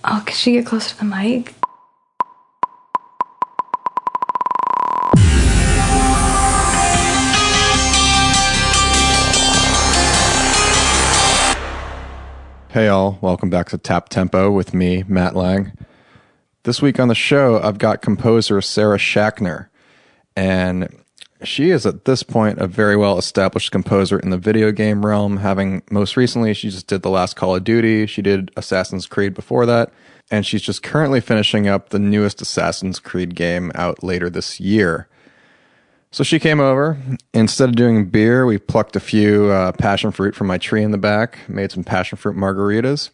Oh, could she get closer to the mic? Hey all, welcome back to Tap Tempo with me, Matt Lange. This week on the show, I've got composer Sarah Schachner, and she is at this point a very well-established composer in the video game realm, having most recently, she just did the last Call of Duty, she did Assassin's Creed before that, and she's just currently finishing up the newest Assassin's Creed game out later this year. So she came over. Instead of doing beer, we plucked a few passion fruit from my tree in the back, made some passion fruit margaritas,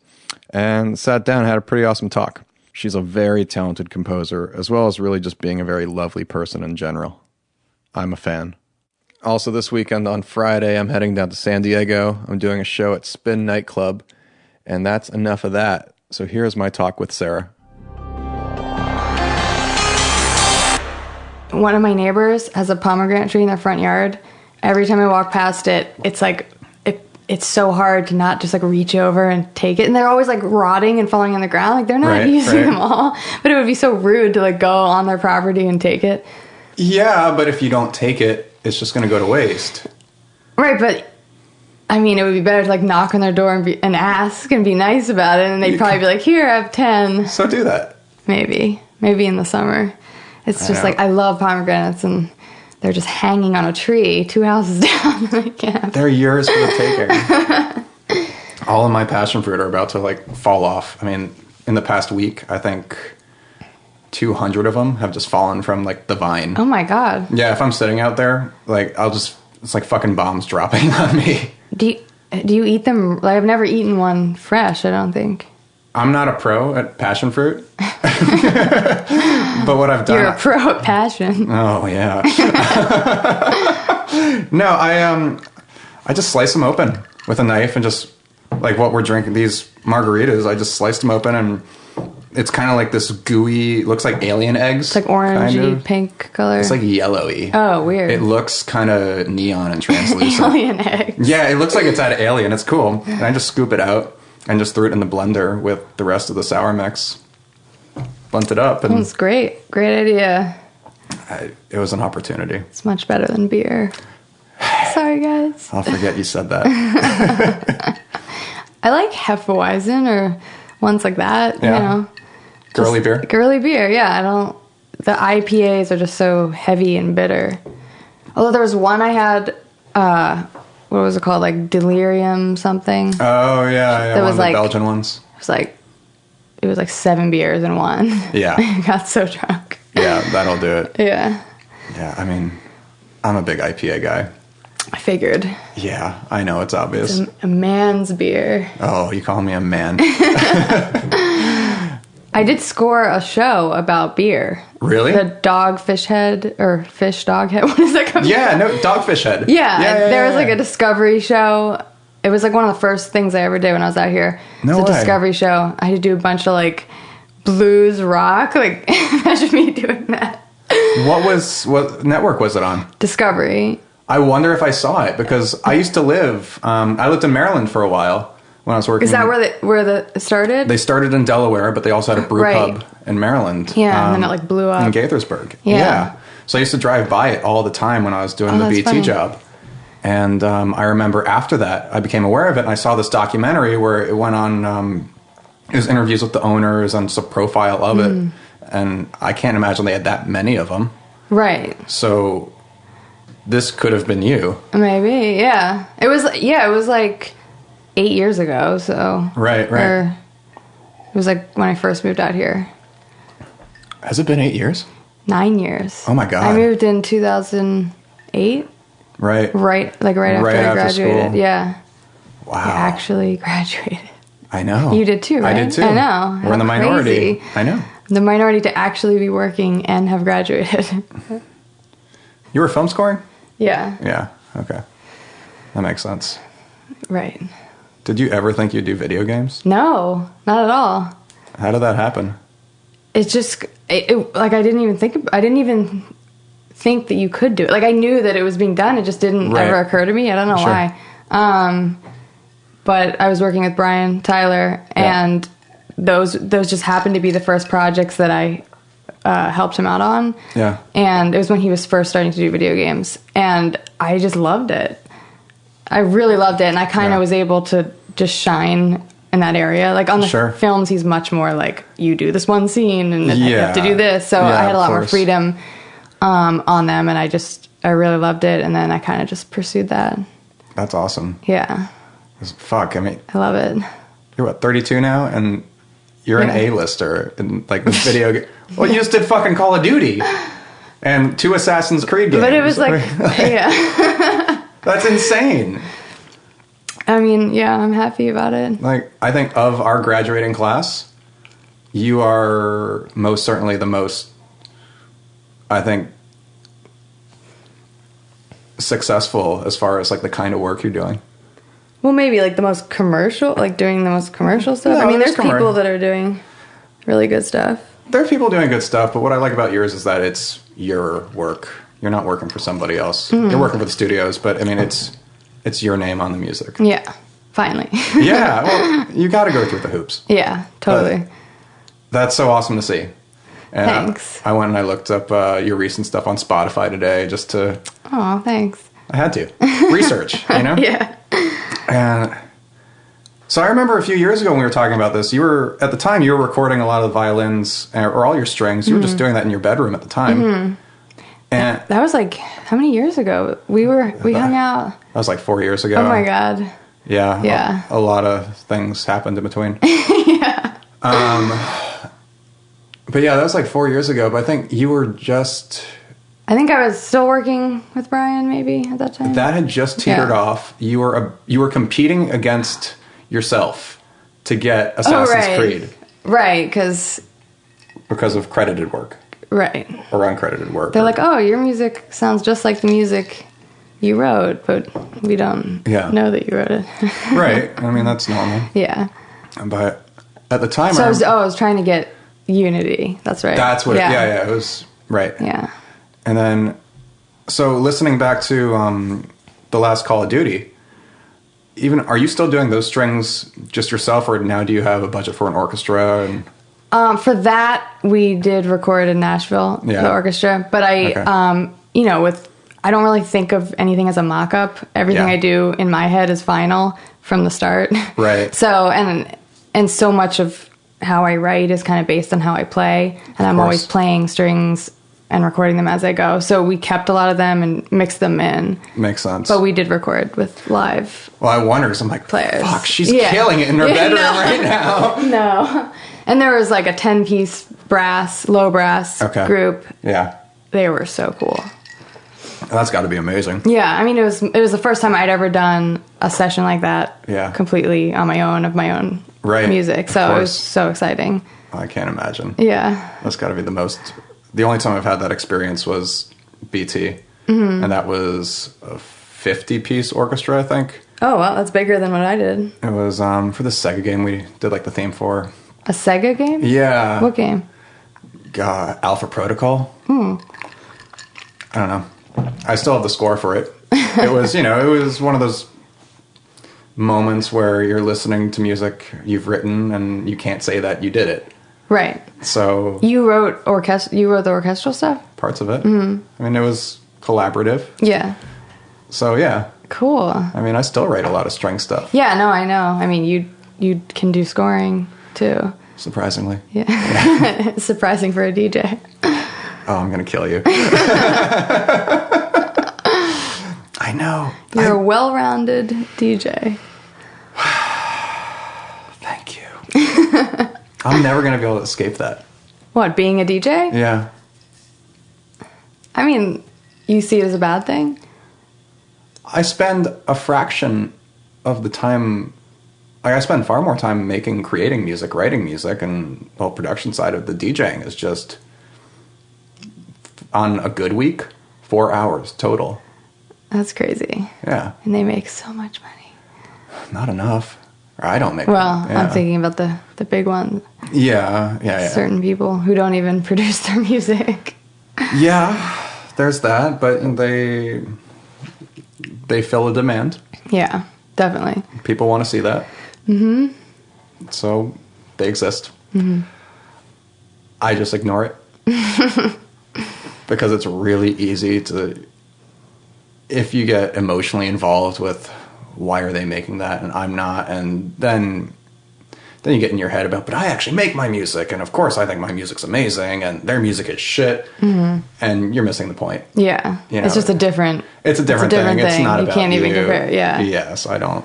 and sat down and had a pretty awesome talk. She's a very talented composer, as well as really just being a very lovely person in general. I'm a fan. Also this weekend on Friday, I'm heading down to San Diego. I'm doing a show at Spin Nightclub, and that's enough of that. So here's my talk with Sarah. One of my neighbors has a pomegranate tree in their front yard. Every time I walk past it, it's like, it's so hard to not just like reach over and take it. And they're always like rotting and falling on the ground. Like they're not using them all. But it would be so rude to like go on their property and take it. Yeah, but if you don't take it, it's just going to go to waste. Right, but I mean, it would be better to like knock on their door and ask and be nice about it. And they'd probably be like, here, I have 10. So do that. Maybe in the summer. It's just like, I love pomegranates, and they're just hanging on a tree 2 houses down. I can't. They're yours for the taking. All of my passion fruit are about to, like, fall off. I mean, in the past week, I think 200 of them have just fallen from, like, the vine. Oh, my God. Yeah, if I'm sitting out there, like, it's like fucking bombs dropping on me. Do you eat them? Like, I've never eaten one fresh, I don't think. I'm not a pro at passion fruit. But what I've done... You're a pro at passion. Oh, yeah. No, I just slice them open with a knife and just, like what we're drinking, these margaritas, I just sliced them open and it's kind of like this gooey, looks like alien eggs. It's like orangey, kind of. Pink color. It's like yellowy. Oh, weird. It looks kind of neon and translucent. Alien eggs. Yeah, it looks like it's at Alien. It's cool. And I just scoop it out and just threw it in the blender with the rest of the sour mix. Bunt it up. And that's great. Great idea. It was an opportunity. It's much better than beer. Sorry, guys. I'll forget you said that. I like Hefeweizen or ones like that, yeah. You know. Girly beer? Girly beer, yeah. The IPAs are just so heavy and bitter. Although there was one I had, what was it called? Like Delirium something. Oh, yeah. That one was of the like, Belgian ones. It was like 7 beers in one. Yeah. I got so drunk. Yeah, that'll do it. Yeah. Yeah, I mean, I'm a big IPA guy. I figured. Yeah, I know, it's obvious. It's a man's beer. Oh, you call me a man. I did score a show about beer. Really? The Dogfish Head, or Fish Dog Head, what is that called? Yeah, no, Dogfish Head. Yeah, there was like a discovery show. It was like one of the first things I ever did when I was out here. No It's a way. discovery show. I had to do a bunch of like blues rock. Like, imagine me doing that. What network was it on? Discovery. I wonder if I saw it because I used to live, I lived in Maryland for a while when I was working. Is that where it started? They started in Delaware, but they also had a brew pub in Maryland. Yeah, and then it like blew up. In Gaithersburg. Yeah. So I used to drive by it all the time when I was doing the BT funny. job. And I remember after that, I became aware of it, and I saw this documentary where it went on, it was interviews with the owners and just a profile of it. And I can't imagine they had that many of them. Right. So this could have been you. Maybe, yeah. It was like 8 years ago, so. Right. It was like when I first moved out here. Has it been 8 years? 9 years. Oh my God. I moved in 2008. Right. Right after I graduated. School. Yeah. Wow. I actually graduated. I know. You did too, right? I did too. I know. We're in the minority. Crazy. I know. The minority to actually be working and have graduated. You were film scoring? Yeah. Yeah. Okay. That makes sense. Right. Did you ever think you'd do video games? No, not at all. How did that happen? It's just, like, I didn't even think that you could do it. Like, I knew that it was being done. It just didn't ever occur to me. I don't know why. But I was working with Brian Tyler, and those just happened to be the first projects that I helped him out on. Yeah. And it was when he was first starting to do video games. And I just loved it. I really loved it. And I kind of was able to just shine in that area. Like on the films, he's much more like, you do this one scene and you have to do this. So I had a lot more freedom on them. And I really loved it. And then I kind of just pursued that. That's awesome. Yeah. Fuck, I mean, I love it. You're what, 32 now? And you're an A-lister in like this video game. Well, you just did fucking Call of Duty and 2 Assassin's Creed games. But it was like yeah. That's insane. I mean, yeah, I'm happy about it. Like, I think of our graduating class, you are most certainly the most, I think, successful as far as like the kind of work you're doing. Well, maybe like the most commercial, like doing the most commercial stuff. No, I mean, there's people that are doing really good stuff. There's people doing good stuff, but what I like about yours is that it's your work. You're not working for somebody else. Mm-hmm. You're working for the studios, but I mean, it's your name on the music. Yeah, finally. Yeah, well, you got to go through the hoops. Yeah, totally. But that's so awesome to see. And thanks. I went and I looked up your recent stuff on Spotify today just to... Oh, thanks. I had to. Research, you know? Yeah. And so I remember a few years ago when we were talking about this, at the time, you were recording a lot of the violins or all your strings. You were just doing that in your bedroom at the time. Mm-hmm. And that was like, how many years ago? We hung out. That was like 4 years ago. Oh my God. Yeah. Yeah. A lot of things happened in between. Yeah. But yeah, that was like 4 years ago. But I think you were just... I think I was still working with Brian maybe at that time. That had just teetered off. You were competing against yourself to get Assassin's Creed. Right, because of credited work. Right. Or uncredited work. They're like, oh, your music sounds just like the music you wrote, but we don't know that you wrote it. Right. I mean, that's normal. Yeah. But at the time... So I was trying to get Unity. That's right. That's what... Yeah, it was... Right. Yeah. And then... So listening back to the last Call of Duty, are you still doing those strings just yourself, or now do you have a budget for an orchestra? And for that, we did record in Nashville, the orchestra. But I don't really think of anything as a mock-up. Everything I do in my head is final from the start. Right. So, and so much of how I write is kind of based on how I play. And I'm always playing strings and recording them as I go. So we kept a lot of them and mixed them in. Makes sense. But we did record with live Well, I wonder, because I'm like, players. Fuck, she's killing it in her bedroom right now. No. And there was like a 10-piece low brass group. Yeah. They were so cool. That's got to be amazing. Yeah, I mean, it was the first time I'd ever done a session like that completely on my own, of my own music. So it was so exciting. I can't imagine. Yeah. That's got to be the only time I've had that experience was BT. Mm-hmm. And that was a 50-piece orchestra, I think. Oh, well, that's bigger than what I did. It was for the Sega game we did like the theme for. A Sega game? Yeah. What game? Alpha Protocol. I don't know. I still have the score for it. It was, it was one of those moments where you're listening to music you've written and you can't say that you did it. Right. So you wrote the orchestral stuff? Parts of it. Mm-hmm. I mean, it was collaborative. Yeah. So yeah. Cool. I mean, I still write a lot of string stuff. Yeah, no, I know. I mean, you can do scoring too. Surprisingly. Yeah. Surprising for a DJ. Oh, I'm going to kill you. I know. You're a well-rounded DJ. Thank you. I'm never going to be able to escape that. What, being a DJ? Yeah. I mean, you see it as a bad thing? I spend a fraction of the time... I spend far more time creating music, writing music, and the whole production side of the DJing is just... On a good week, 4 hours total. That's crazy. Yeah. And they make so much money. Not enough. Or I don't make I'm thinking about the big ones. Yeah. Certain people who don't even produce their music. Yeah, there's that, but they fill a demand. Yeah, definitely. People want to see that. Mm-hmm. So They exist. I just ignore it. Because it's really easy to, if you get emotionally involved with why are they making that and I'm not, and then you get in your head about, but I actually make my music, and of course I think my music's amazing, and their music is shit, and you're missing the point. Yeah. You know, it's just a different... It's a different thing. It's not about you. You can't even compare. Yeah. Yes, I don't.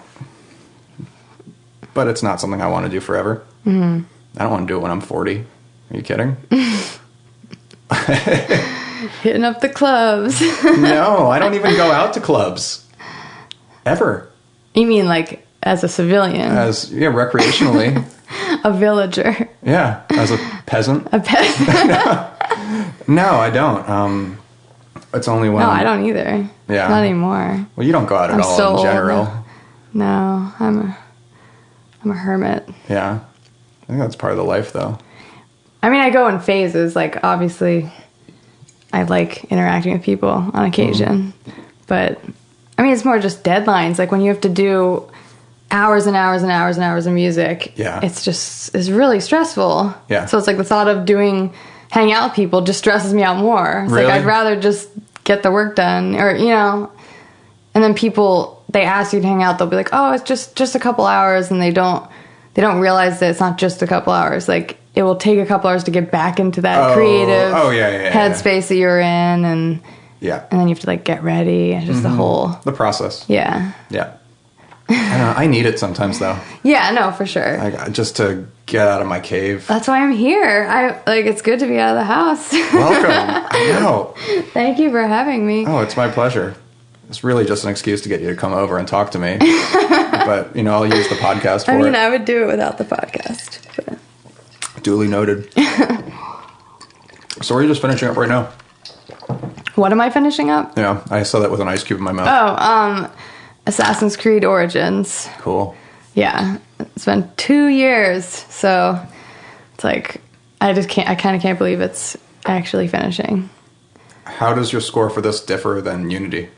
But it's not something I want to do forever. I don't want to do it when I'm 40. Are you kidding? Hitting up the clubs. No, I don't even go out to clubs. Ever. You mean like as a civilian? Recreationally. A villager. Yeah, as a peasant. A peasant. No, I don't. It's only when... No, I don't either. Yeah. Not anymore. Well, you don't go out at all in general. No, I'm a hermit. Yeah. I think that's part of the life, though. I mean, I go in phases. Like, obviously, I like interacting with people on occasion. But, I mean, it's more just deadlines. Like, when you have to do hours and hours and hours and hours of music, it's really stressful. Yeah. So it's like the thought of hang out with people just stresses me out more. It's really? like, I'd rather just get the work done. Or, you know, and then people, they ask you to hang out, they'll be like, oh, it's just a couple hours, and they don't realize that it's not just a couple hours. Like, it will take a couple hours to get back into that creative headspace that you're in, and then you have to like get ready, and just the process. Yeah. I don't know, I need it sometimes though. Yeah, no, for sure. Just to get out of my cave. That's why I'm here. It's good to be out of the house. Welcome. I know. Thank you for having me. Oh, it's my pleasure. It's really just an excuse to get you to come over and talk to me. But, I'll use the podcast for it. I mean, I would do it without the podcast. But. Duly noted. So are you just finishing up right now? What am I finishing up? Yeah, I saw that with an ice cube in my mouth. Oh, Assassin's Creed Origins. Cool. Yeah. It's been 2 years, so it's like, I kind of can't believe it's actually finishing. How does your score for this differ than Unity?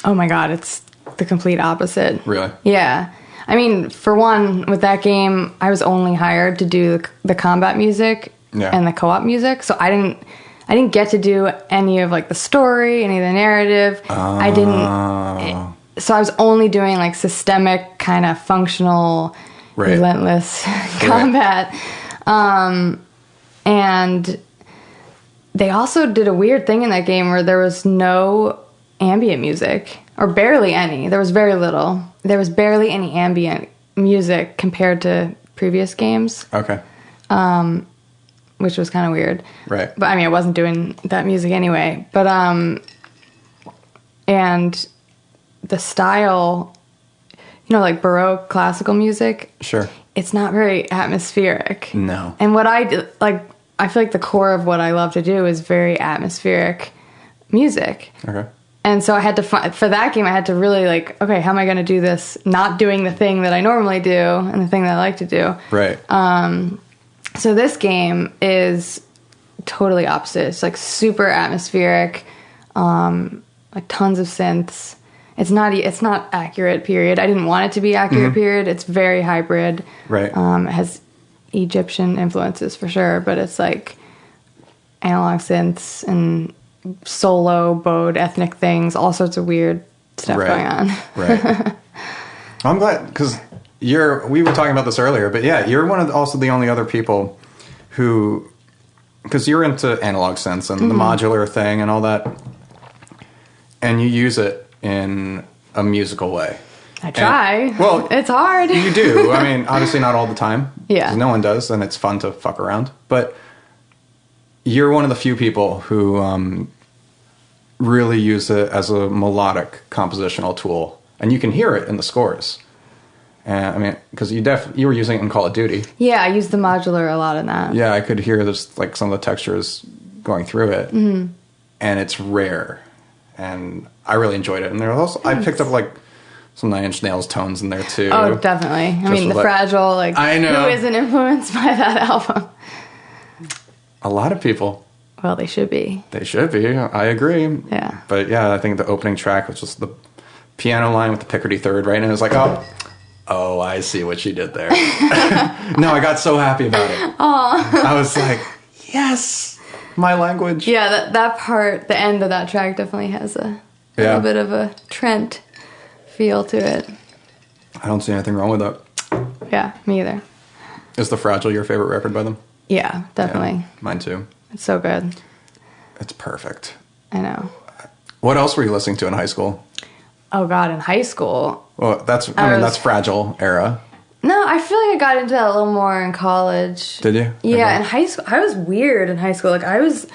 Oh my god, it's the complete opposite. Really? Yeah. I mean, for one, with that game, I was only hired to do the combat music and the co-op music, so I didn't get to do any of like the story, any of the narrative. So I was only doing like systemic kind of functional, relentless combat. And they also did a weird thing in that game where there was no ambient music, or barely any. There was very little. There was barely any ambient music compared to previous games. Okay. Which was kind of weird. Right. But I mean, I wasn't doing that music anyway. But, and the style, like Baroque classical music. Sure. It's not very atmospheric. No. And what I feel like the core of what I love to do is very atmospheric music. Okay. And so I had to for that game, I had to really okay, how am I going to do this? Not doing the thing that I normally do and the thing that I like to do. Right. So this game is totally opposite. It's like super atmospheric, like tons of synths. It's not accurate, period. I didn't want it to be accurate, period. It's very hybrid. Right. It has Egyptian influences for sure, but it's like analog synths and solo, bowed, ethnic things, all sorts of weird stuff going on. Right. I'm glad, because we were talking about this earlier, but yeah, you're also the only other people who, because you're into analog synths and the modular thing and all that, and you use it in a musical way. I try. Well, it's hard. You do. I mean, obviously not all the time. Yeah. 'Cause no one does, and it's fun to fuck around. But you're one of the few people who really use it as a melodic compositional tool. And you can hear it in the scores. I mean, because you were using it in Call of Duty. Yeah, I use the modular a lot in that. Yeah, I could hear this, like some of the textures going through it. Mm-hmm. And it's rare. And I really enjoyed it. And there also, I picked up like some Nine Inch Nails tones in there too. Oh, definitely. I mean, the Fragile, I know. Who isn't influenced by that album? A lot of people. Well, they should be. They should be. I agree. Yeah. But yeah, I think the opening track was just the piano line with the Picardy third, right? And it was like, oh, I see what she did there. No, I got so happy about it. Aww. I was like, yes, my language. Yeah, that part, the end of that track definitely has a little bit of a Trent feel to it. I don't see anything wrong with that. Yeah, me either. Is The Fragile your favorite record by them? Yeah, definitely. Yeah, mine too. It's so good. It's perfect. I know. What else were you listening to in high school? Oh God, in high school. Well, that's Fragile era. No, I feel like I got into that a little more in college. Did you? Yeah, Okay. in high school. I was weird in high school. Like, I was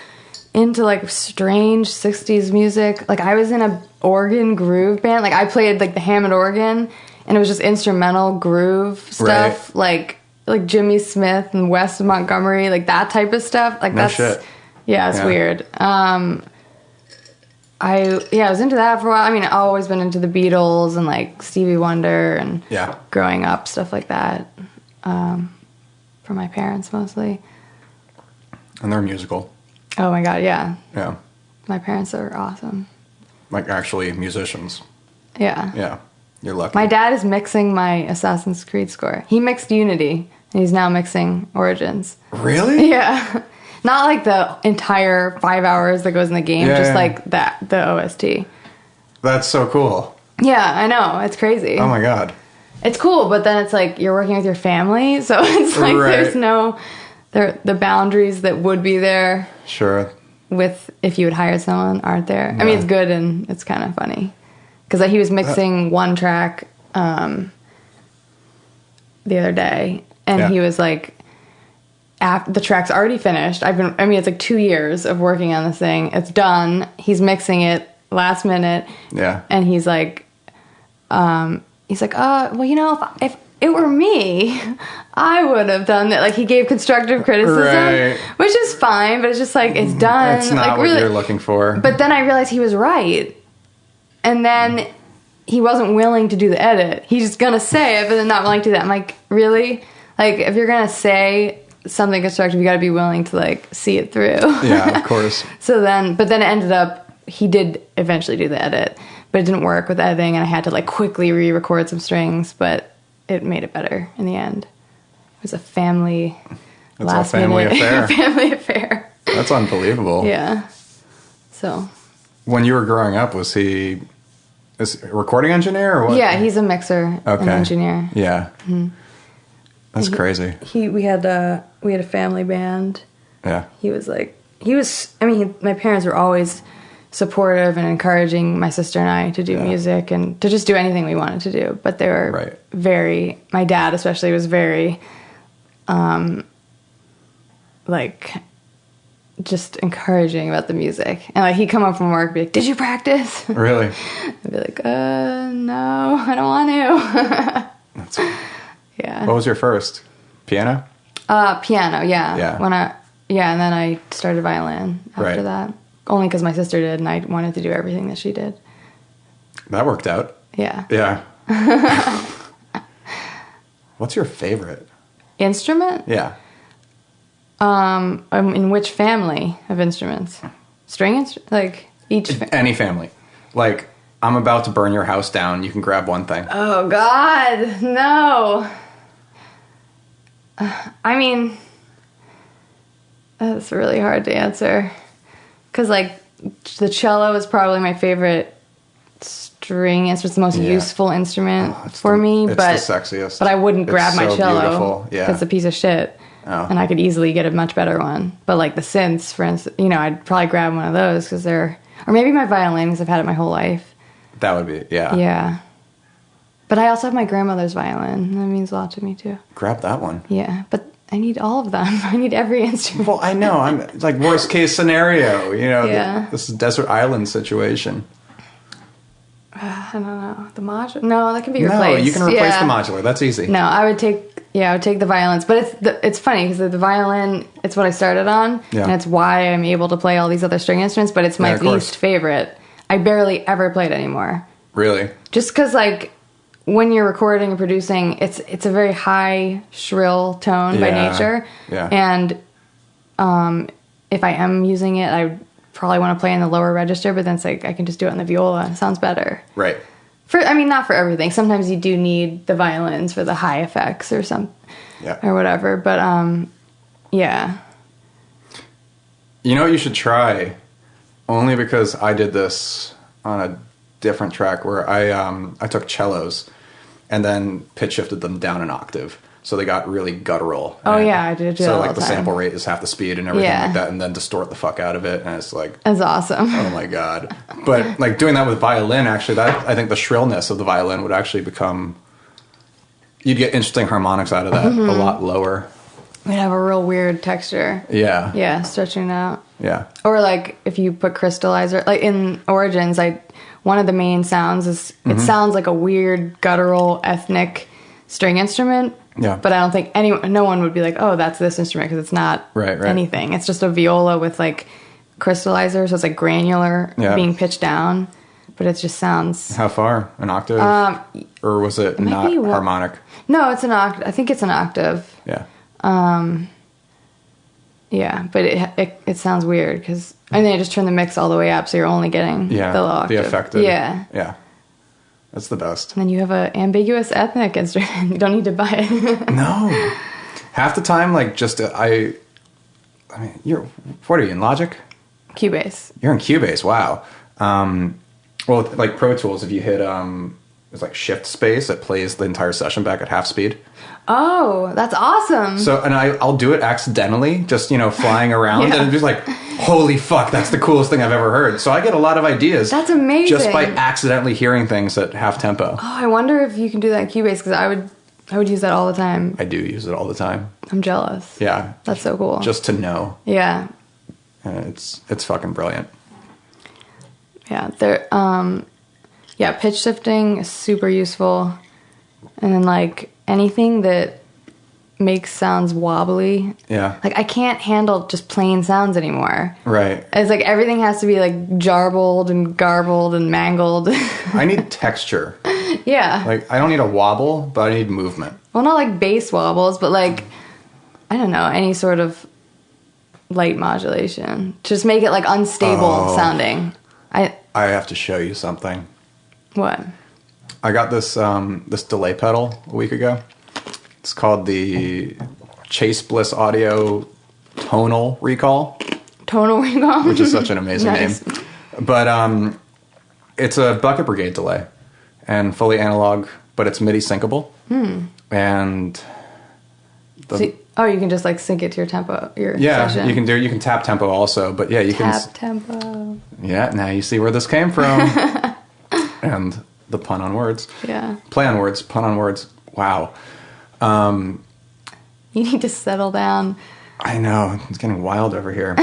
into, like, strange 60s music. Like, I was in a organ groove band. Like, I played, like, the Hammond organ, and it was just instrumental groove stuff. Right. Like Jimmy Smith and Wes Montgomery, like, that type of stuff. Like, no shit. Yeah, it's weird. I was into that for a while. I mean, I've always been into the Beatles and, like, Stevie Wonder and growing up, stuff like that. From my parents, mostly. And they're musical. Oh, my God, yeah. Yeah. My parents are awesome. Like, actually musicians. Yeah. Yeah. You're lucky. My dad is mixing my Assassin's Creed score. He mixed Unity, and he's now mixing Origins. Really? Yeah. Not like the entire 5 hours that goes in the game, just like the OST. That's so cool. Yeah, I know. It's crazy. Oh my God. It's cool, but then it's like you're working with your family, so it's like there's no the boundaries that would be there. Sure. With if you would hire someone aren't there. Yeah. I mean, it's good and it's kind of funny because he was mixing one track the other day, and he was like, the track's already finished. It's like 2 years of working on this thing. It's done. He's mixing it last minute. Yeah. And he's like, well, you know, if it were me, I would have done that. Like, he gave constructive criticism, which is fine, but it's just like, it's done. It's not like, what really, you're looking for. But then I realized he was right. And then he wasn't willing to do the edit. He's going to say it, but then not willing to do that. I'm like, really? Like, if you're going to say something constructive, you got to be willing to, like, see it through. Yeah, of course. But then it ended up, he did eventually do the edit, but it didn't work with editing, and I had to, like, quickly re-record some strings, but it made it better in the end. It was a family affair. Family affair. That's unbelievable. Yeah. So. When you were growing up, is he a recording engineer or what? Yeah, he's a mixer and engineer. Yeah. Mm-hmm. That's crazy. We had a family band. Yeah. My parents were always supportive and encouraging my sister and I to do music and to just do anything we wanted to do. But they were my dad especially was very, just encouraging about the music. And like, he'd come home from work and be like, "Did you practice?" Really? I'd be like, no, I don't want to. That's Yeah. What was your first? Piano? Piano, yeah. Yeah. And then I started violin after that. Only because my sister did, and I wanted to do everything that she did. That worked out. Yeah. Yeah. What's your favorite instrument? Yeah. In which family of instruments? String instruments? Like each? Any family. Like, I'm about to burn your house down. You can grab one thing. Oh, God. No. I mean, that's really hard to answer. Because, like, the cello is probably my favorite string instrument. It's the most useful instrument for me. It's the sexiest. But I wouldn't grab my cello. Beautiful. It's a piece of shit. Oh. And I could easily get a much better one. But, like, the synths, for instance, I'd probably grab one of those because they're... Or maybe my violin, because I've had it my whole life. That would be, yeah. Yeah. But I also have my grandmother's violin. That means a lot to me, too. Grab that one. Yeah, but I need all of them. I need every instrument. Well, I know. I'm like, worst case scenario, this is desert island situation. I don't know. The modular? No, that can be replaced. No, you can replace the modular. That's easy. No, I would take the violins. But it's funny because the violin, it's what I started on. Yeah. And it's why I'm able to play all these other string instruments, but it's my least favorite. I barely ever play it anymore. Really? Just because, like, when you're recording and producing, it's a very high, shrill tone by nature. Yeah. And if I am using it, I probably want to play in the lower register, but then it's like I can just do it on the viola. It sounds better. Right. Not for everything. Sometimes you do need the violins for the high effects or or whatever. But yeah. You know what you should try? Only because I did this on a different track where I took cellos and then pitch shifted them down an octave. So they got really guttural. Oh, yeah, I did So, all like, the the time. sample rate is half the speed and everything like that, and then distort the fuck out of it, and it's like... That's awesome. Oh, my God. But, like, doing that with violin, actually, I think the shrillness of the violin would actually become... You'd get interesting harmonics out of that, a lot lower. We'd have a real weird texture. Yeah. Yeah, stretching out. Yeah. Or, like, if you put crystallizer... Like, in Origins, one of the main sounds is... It sounds like a weird, guttural, ethnic string instrument. Yeah. But I don't think no one would be like, oh, that's this instrument, because it's not anything. It's just a viola with, like, crystallizer, so it's, like, granular being pitched down. But it just sounds... How far? An octave? Or was it not harmonic? No, it's an octave. I think it's an octave. Yeah. Yeah, but it sounds weird, because... And then you just turn the mix all the way up, so you're only getting the low octave. The effective. Yeah. Yeah. That's the best. And then you have an ambiguous ethnic instrument. You don't need to buy it. No. Half the time, like, just... I mean, what are you, in Logic? Cubase. You're in Cubase, wow. Well, like Pro Tools, if you hit... It's like shift space, it plays the entire session back at half speed. Oh, that's awesome. So, and I'll do it accidentally, just, flying around, and I'm just like, holy fuck, that's the coolest thing I've ever heard. So I get a lot of ideas. That's amazing. Just by accidentally hearing things at half tempo. Oh, I wonder if you can do that in Cubase, because I would use that all the time. I do use it all the time. I'm jealous. Yeah. That's so cool. Just to know. Yeah. It's fucking brilliant. Yeah. Pitch shifting is super useful. And then, like, anything that makes sounds wobbly. Yeah. Like, I can't handle just plain sounds anymore. Right. It's like everything has to be, like, jarbled and garbled and mangled. I need texture. Yeah. Like, I don't need a wobble, but I need movement. Well, not like bass wobbles, but, like, I don't know, any sort of light modulation. Just make it, like, unstable sounding. I have to show you something. What? I got this this delay pedal a week ago. It's called the Chase Bliss Audio Tonal Recall. Tonal Recall? Which is such an amazing Nice. name. But it's a Bucket Brigade delay and fully analog, but it's MIDI syncable. And you can just, like, sync it to your tempo, your session. you can tap tempo also, but yeah, you tap tempo. Yeah, now you see where this came from. And the pun on words. Yeah. Play on words, pun on words. Wow. You need to settle down. I know. It's getting wild over here.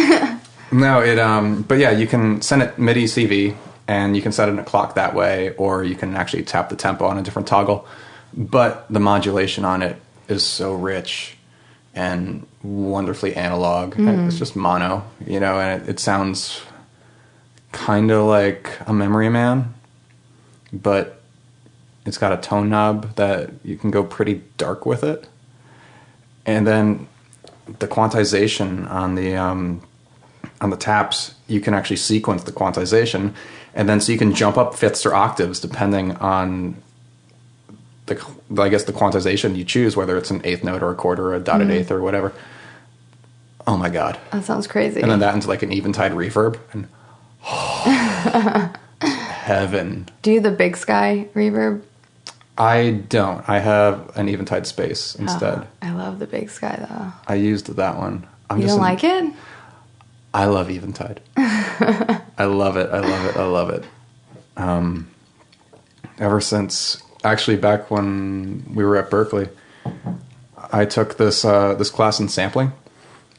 No, but yeah, you can send it MIDI CV, and you can set it in a clock that way, or you can actually tap the tempo on a different toggle. But the modulation on it is so rich and wonderfully analog. And it's just mono, and it sounds kind of like a Memory Man, but it's got a tone knob that you can go pretty dark with it. And then the quantization on the taps, you can actually sequence the quantization, and then so you can jump up fifths or octaves depending on the quantization you choose, whether it's an eighth note or a quarter or a dotted eighth or whatever. Oh my God. That sounds crazy. And then that into like an Eventide reverb, and heaven. Do you the Big Sky reverb? I don't. I have an Eventide Space instead. I love the Big Sky, though. I used that one. You don't like it? I love Eventide. I love it. I love it. I love it. Ever since, actually, back when we were at Berklee, I took this class in sampling,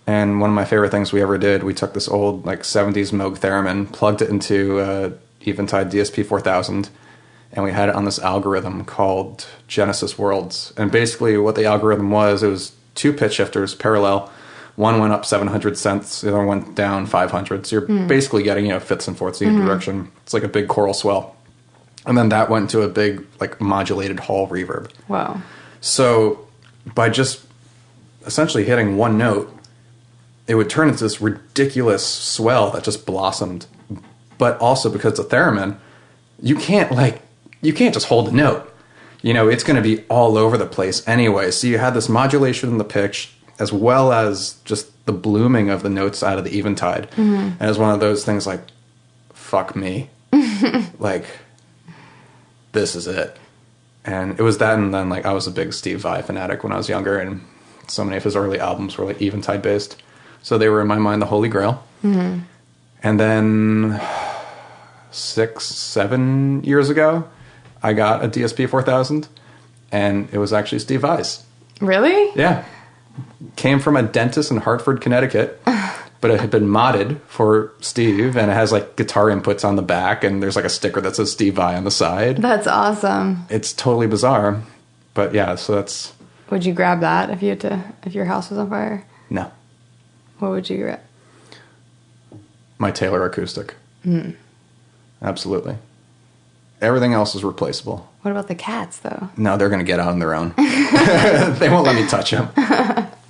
and one of my favorite things we ever did, we took this old like 70s Moog theremin, plugged it into Eventide DSP 4000, and we had it on this algorithm called Genesis Worlds. And basically what the algorithm was, it was two pitch shifters parallel. One went up 700 cents, the other went down 500. So you're basically getting, fifths and fourths in either direction. It's like a big choral swell. And then that went to a big, like, modulated hall reverb. Wow. So by just essentially hitting one note, it would turn into this ridiculous swell that just blossomed. But also because it's a theremin, you can't, like, you can't just hold a note. It's going to be all over the place anyway. So you had this modulation in the pitch as well as just the blooming of the notes out of the Eventide. And it was one of those things like, fuck me. Like, this is it. And it was that, and then like I was a big Steve Vai fanatic when I was younger, and so many of his early albums were like Eventide based. So they were in my mind the holy grail. And then 6-7 years ago, I got a DSP 4000, and it was actually Steve Vai's. Really? Yeah. Came from a dentist in Hartford, Connecticut, but it had been modded for Steve, and it has like guitar inputs on the back, and there's like a sticker that says Steve Vai on the side. That's awesome. It's totally bizarre, but yeah, so that's... Would you grab that if your house was on fire? No. What would you grab? My Taylor acoustic. Absolutely. Everything else is replaceable. What about the cats, though? No, they're going to get out on their own. They won't let me touch them.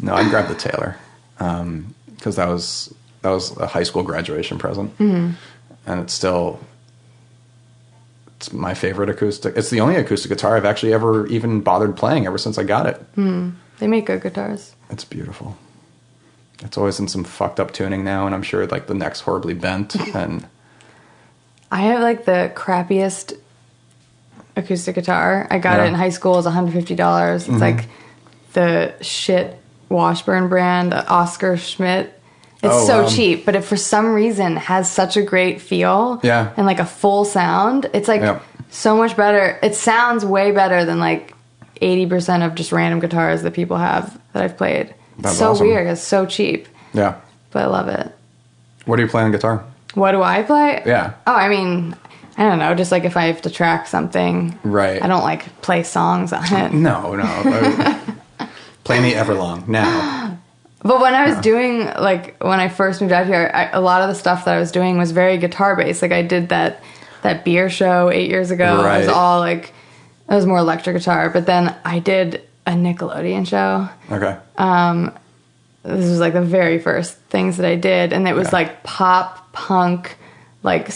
No, I'd grab the Taylor. Because that was a high school graduation present. And it's my favorite acoustic. It's the only acoustic guitar I've actually ever even bothered playing ever since I got it. They make good guitars. It's beautiful. It's always in some fucked up tuning now, and I'm sure like the neck's horribly bent. And I have like the crappiest acoustic guitar. I got it in high school. It was $150. It's like the shit Washburn brand, the Oscar Schmidt. It's cheap, but it for some reason has such a great feel. Yeah. And like a full sound. It's like so much better. It sounds way better than like 80% of just random guitars that people have that I've played. It's so awesome. Weird. It's so cheap. Yeah. But I love it. What do you play on guitar? What do I play? Yeah. Oh, I mean, I don't know. Just like if I have to track something. Right. I don't like play songs on it. No. Play me Everlong now. But when I was doing, like, when I first moved out here, a lot of the stuff that I was doing was very guitar-based. Like, I did that beer show 8 years ago. Right. It was all, like, it was more electric guitar. But then I did a Nickelodeon show. Okay. This was, like, the very first things that I did. And it was, like, pop, punk, like,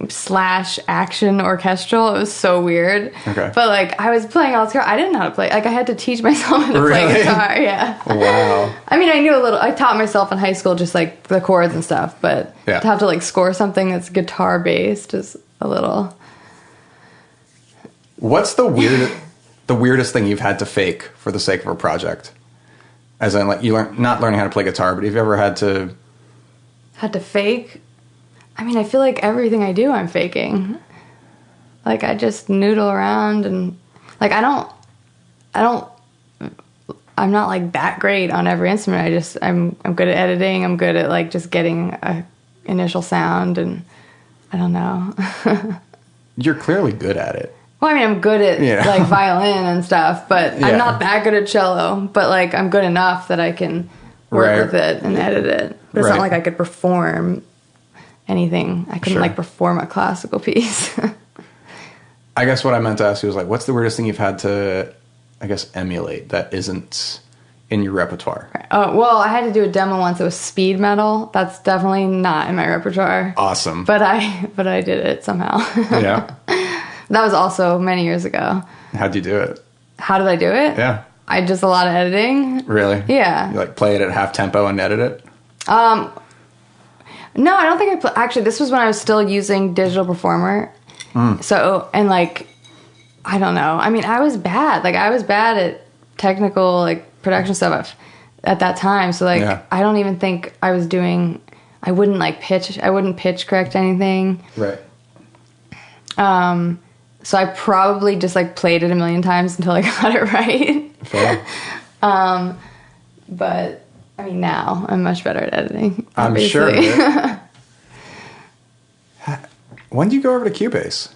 slash action orchestral. It was so weird. Okay. But, like, I was playing all this guitar. I didn't know how to play. Like, I had to teach myself how to play guitar. Yeah. Wow. I mean, I knew a little. I taught myself in high school just, like, the chords and stuff. But to have to, like, score something that's guitar-based is a little... What's the weirdest thing you've had to fake for the sake of a project? As in, like, not learning how to play guitar, but have you ever had to... Had to fake? I mean, I feel like everything I do, I'm faking. Like, I just noodle around and... Like, I'm not, like, that great on every instrument. I'm good at editing. I'm good at, like, just getting a initial sound, and I don't know. You're clearly good at it. Well, I mean, I'm good at, like, violin and stuff, but I'm not that good at cello. But, like, I'm good enough that I can work with it and edit it. But it's not like I could perform anything. I couldn't, like, perform a classical piece. I guess what I meant to ask you was, like, what's the weirdest thing you've had to, I guess, emulate that isn't in your repertoire? Oh, well, I had to do a demo once. It was speed metal. That's definitely not in my repertoire. Awesome. But I did it somehow. Yeah. That was also many years ago. How'd you do it? How did I do it? Yeah. I just a lot of editing. Really? Yeah. You, like, play it at half tempo and edit it? No, I don't think actually, this was when I was still using Digital Performer. So, and, like, I don't know. I mean, I was bad. Like, I was bad at technical, like, production stuff at that time. So, like, I don't even think I was doing... I wouldn't pitch correct anything. Right. So I probably just, like, played it a million times until I got it right. Fair. But, I mean, now I'm much better at editing. I'm sure. When did you go over to Cubase?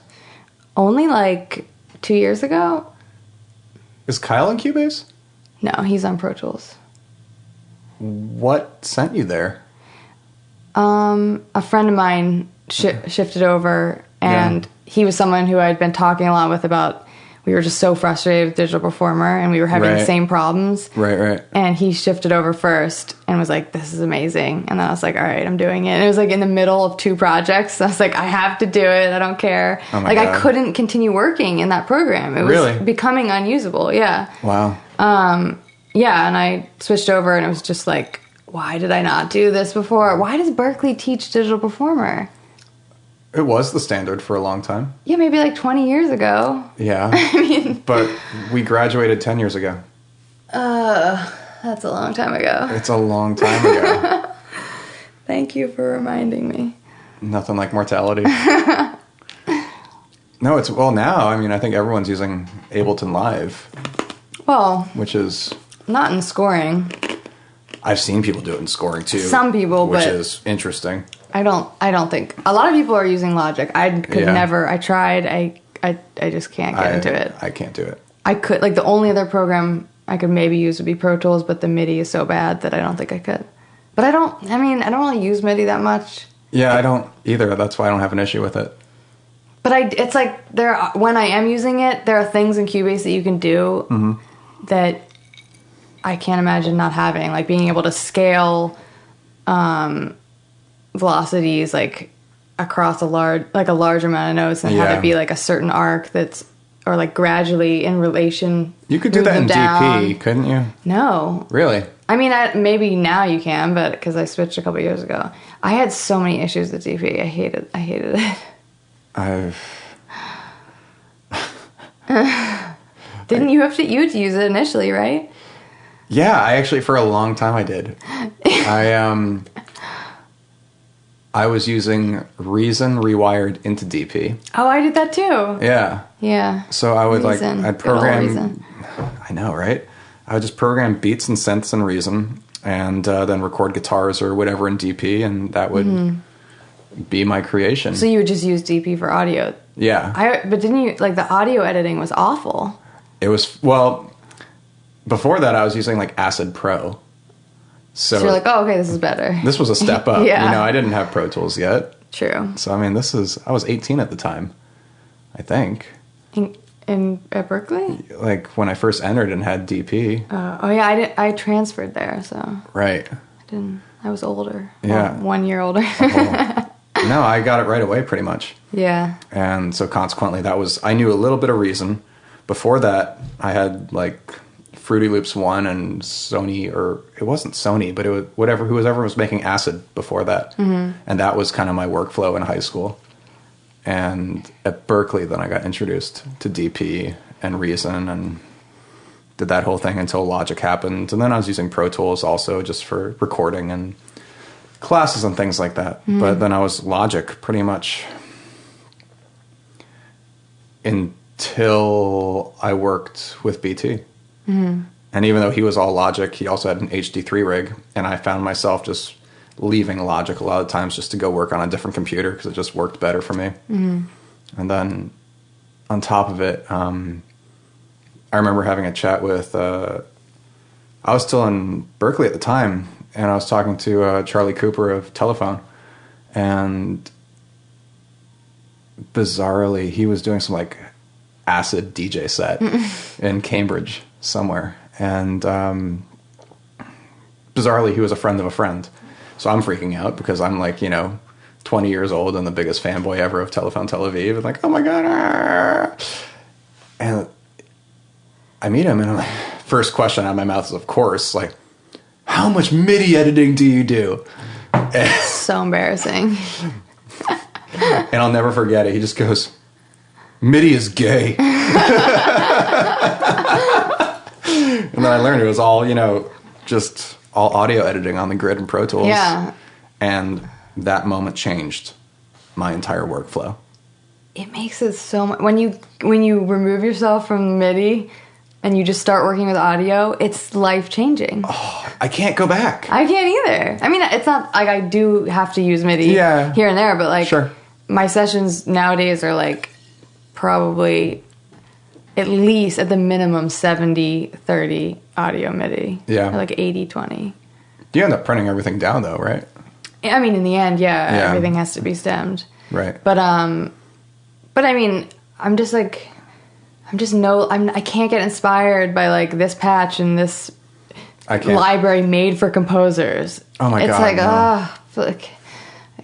Only, like, 2 years ago. Is Kyle in Cubase? No, he's on Pro Tools. What sent you there? A friend of mine shifted over, and he was someone who I'd been talking a lot with about we were just so frustrated with Digital Performer, and we were having the same problems. Right. And he shifted over first and was like, this is amazing. And then I was like, all right, I'm doing it. And it was like in the middle of 2 projects. So I was like, I have to do it. I don't care. Oh my God. I couldn't continue working in that program. It was becoming unusable. Yeah. Wow. Yeah. And I switched over, and it was just like, why did I not do this before? Why does Berklee teach Digital Performer? It was the standard for a long time. Yeah, maybe like 20 years ago. Yeah. I mean... But we graduated 10 years ago. That's a long time ago. It's a long time ago. Thank you for reminding me. Nothing like mortality. No, it's... Well, now, I mean, I think everyone's using Ableton Live. Well... Which is... Not in scoring. I've seen people do it in scoring, too. Some people, which is interesting. I don't think a lot of people are using Logic. I could never. I tried. I just can't get into it. I can't do it. I could, like, the only other program I could maybe use would be Pro Tools, but the MIDI is so bad that I don't think I could. But I don't really use MIDI that much. Yeah, I don't either. That's why I don't have an issue with it. But it's like when I am using it, there are things in Cubase that you can do that I can't imagine not having, like being able to scale velocities like across a large amount of notes and have it be like a certain arc or like gradually in relation. You could do that in DP, couldn't you? No. Really? I mean, maybe now you can, but because I switched a couple years ago. I had so many issues with DP. I hated it. Didn't you have to use it initially, right? Yeah, I actually, for a long time I did. I was using Reason rewired into DP. Oh, I did that too. Yeah. Yeah. So I would Reason. I'd program. I know, right? I would just program beats and synths in Reason, and then record guitars or whatever in DP, and that would be my creation. So you would just use DP for audio? Yeah. But didn't you, like, the audio editing was awful? It was, well, before that I was using like Acid Pro. So you're like, oh, okay, this is better. This was a step up. Yeah. You know, I didn't have Pro Tools yet. True. So, I mean, I was 18 at the time, I think. At Berklee? Like, when I first entered and had DP. Oh, yeah, I transferred there, so. Right. I was older. Yeah. Well, 1 year older. No, I got it right away, pretty much. Yeah. And so, consequently, I knew a little bit of Reason. Before that, I had, like, Fruity Loops 1 and Sony, or it wasn't Sony, but it was whoever was making Acid before that. Mm-hmm. And that was kind of my workflow in high school. And at Berklee, then I got introduced to DP and Reason and did that whole thing until Logic happened. And then I was using Pro Tools also just for recording and classes and things like that. Mm-hmm. But then I was Logic pretty much until I worked with BT. Mm-hmm. And even though he was all Logic, he also had an HD3 rig. And I found myself just leaving Logic a lot of times just to go work on a different computer because it just worked better for me. Mm-hmm. And then on top of it, I remember having a chat with... I was still in Berklee at the time, and I was talking to Charlie Cooper of Telephone. And bizarrely, he was doing some like acid DJ set in Cambridge somewhere. And bizarrely, he was a friend of a friend. So I'm freaking out because I'm like, 20 years old and the biggest fanboy ever of Telephone Tel Aviv. And like, oh my God. Ah. And I meet him and I'm like, first question out of my mouth is, of course, like, how much MIDI editing do you do? So embarrassing. And I'll never forget it. He just goes, MIDI is gay. And then I learned it was all, just all audio editing on the grid and Pro Tools. Yeah. And that moment changed my entire workflow. It makes it so much... When you remove yourself from MIDI and you just start working with audio, it's life-changing. Oh, I can't go back. I can't either. I mean, it's not like I do have to use MIDI here and there, but like sure. My sessions nowadays are like probably at least at the minimum 70-30 audio MIDI. Yeah. Or like 80-20. You end up printing everything down though, right? I mean, in the end, everything has to be stemmed. Right. But I mean, I'm just like, I can't get inspired by like this patch and this library made for composers. Oh my God. It's like,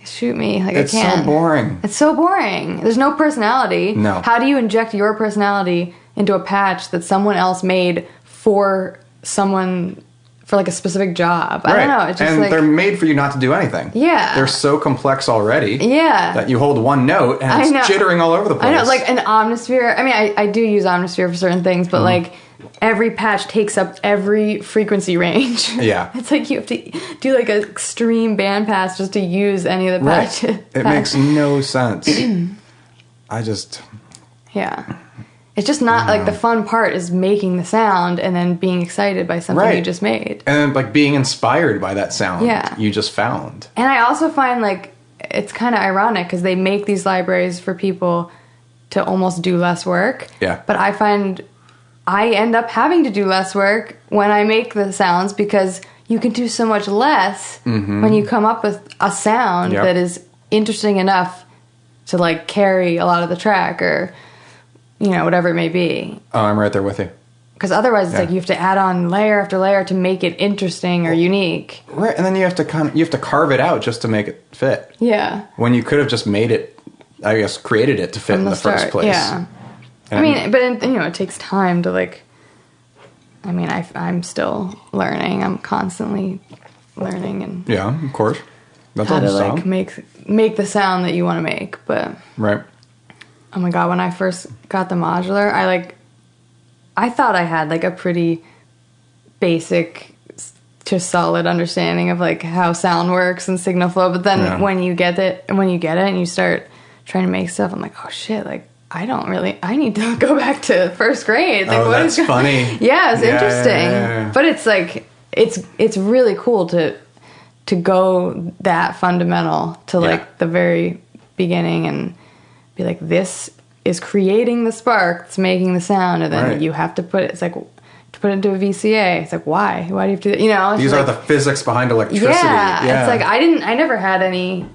shoot me. Like, it's I can't. so boring. It's so boring. There's no personality. No. How do you inject your personality into a patch that someone else made for someone for like a specific job? I don't know. It's just and they're made for you not to do anything. Yeah. They're so complex already. Yeah. That you hold one note and it's jittering all over the place. I know, like an Omnisphere. I mean, I do use Omnisphere for certain things, but like every patch takes up every frequency range. Yeah. It's like you have to do like an extreme bandpass just to use any of the patches. It makes no sense. Yeah. It's just not like the fun part is making the sound and then being excited by something you just made. And then like being inspired by that sound you just found. And I also find like it's kind of ironic because they make these libraries for people to almost do less work. Yeah. But I find I end up having to do less work when I make the sounds because you can do so much less when you come up with a sound that is interesting enough to like carry a lot of the track or, you know, whatever it may be. Oh, I'm right there with you. Because otherwise it's like you have to add on layer after layer to make it interesting or unique. Right, and then you have to carve it out just to make it fit. Yeah. When you could have just made it, I guess, created it to fit in the first place. Yeah. And I mean, but it takes time to like. I mean, I'm still learning. I'm constantly learning and of course. That's how to sound. like make the sound that you want to make. But oh my God, when I first got the modular, I thought I had like a pretty basic to solid understanding of like how sound works and signal flow. But then when you get it and you start trying to make stuff, I'm like, oh shit, like. I need to go back to first grade. Like, that's funny. Yeah, it's interesting. Yeah. But it's like, it's really cool to go that fundamental to like the very beginning and be like, this is creating the spark that's making the sound. And then you have to put it, it's like, to put it into a VCA. It's like, why? Why do you have to, you know? These are the physics behind electricity. Yeah. It's like, I never had any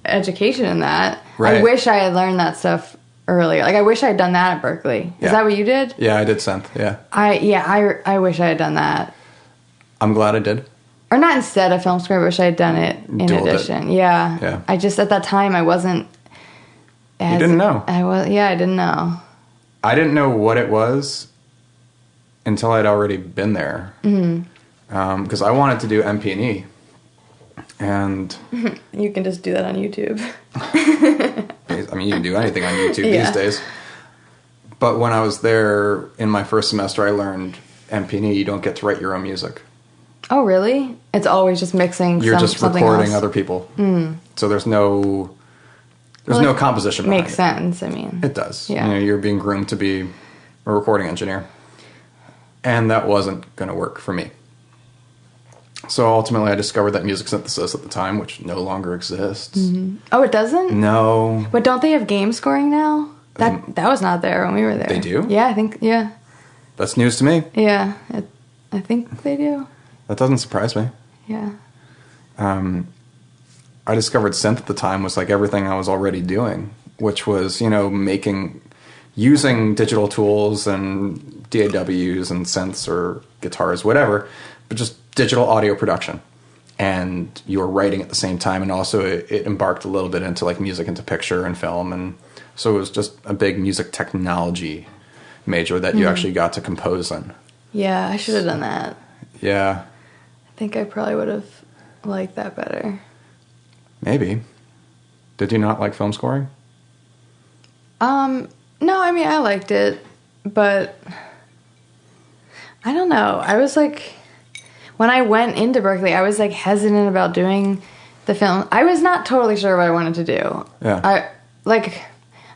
education in that. Right. I wish I had learned that stuff earlier. Like, I wish I had done that at Berklee. Is that what you did? Yeah, I did synth, I wish I had done that. I'm glad I did. Or not instead of film score, I wish I had done it in addition. Yeah. I just, at that time, I wasn't as... You didn't know. I didn't know. I didn't know what it was until I'd already been there. Because I wanted to do MP&E. And... You can just do that on YouTube. I mean, you can do anything on YouTube these days. But when I was there in my first semester, I learned MP&E, you don't get to write your own music. Oh, really? It's always just mixing You're just recording else. other people. So there's no composition behind Makes sense, I mean. It does. Yeah. You know, you're being groomed to be a recording engineer. And that wasn't going to work for me. So ultimately I discovered that music synthesis at the time, which no longer exists. Oh, it doesn't? No. But don't they have game scoring now? That was not there when we were there. They do? Yeah, I think, That's news to me. Yeah, I think they do. That doesn't surprise me. Yeah. I discovered synth at the time was like everything I was already doing, which was, you know, using digital tools and DAWs and synths or guitars, whatever, but just digital audio production. And you were writing at the same time, and also it embarked a little bit into like music into picture and film, and so it was just a big music technology major that you actually got to compose in. Yeah, I should have done that. Yeah. I think I probably would have liked that better. Maybe. Did you not like film scoring? No, I mean, I liked it, but I don't know. I was like, when I went into Berklee, I was like hesitant about doing the film. I was not totally sure what I wanted to do. Yeah.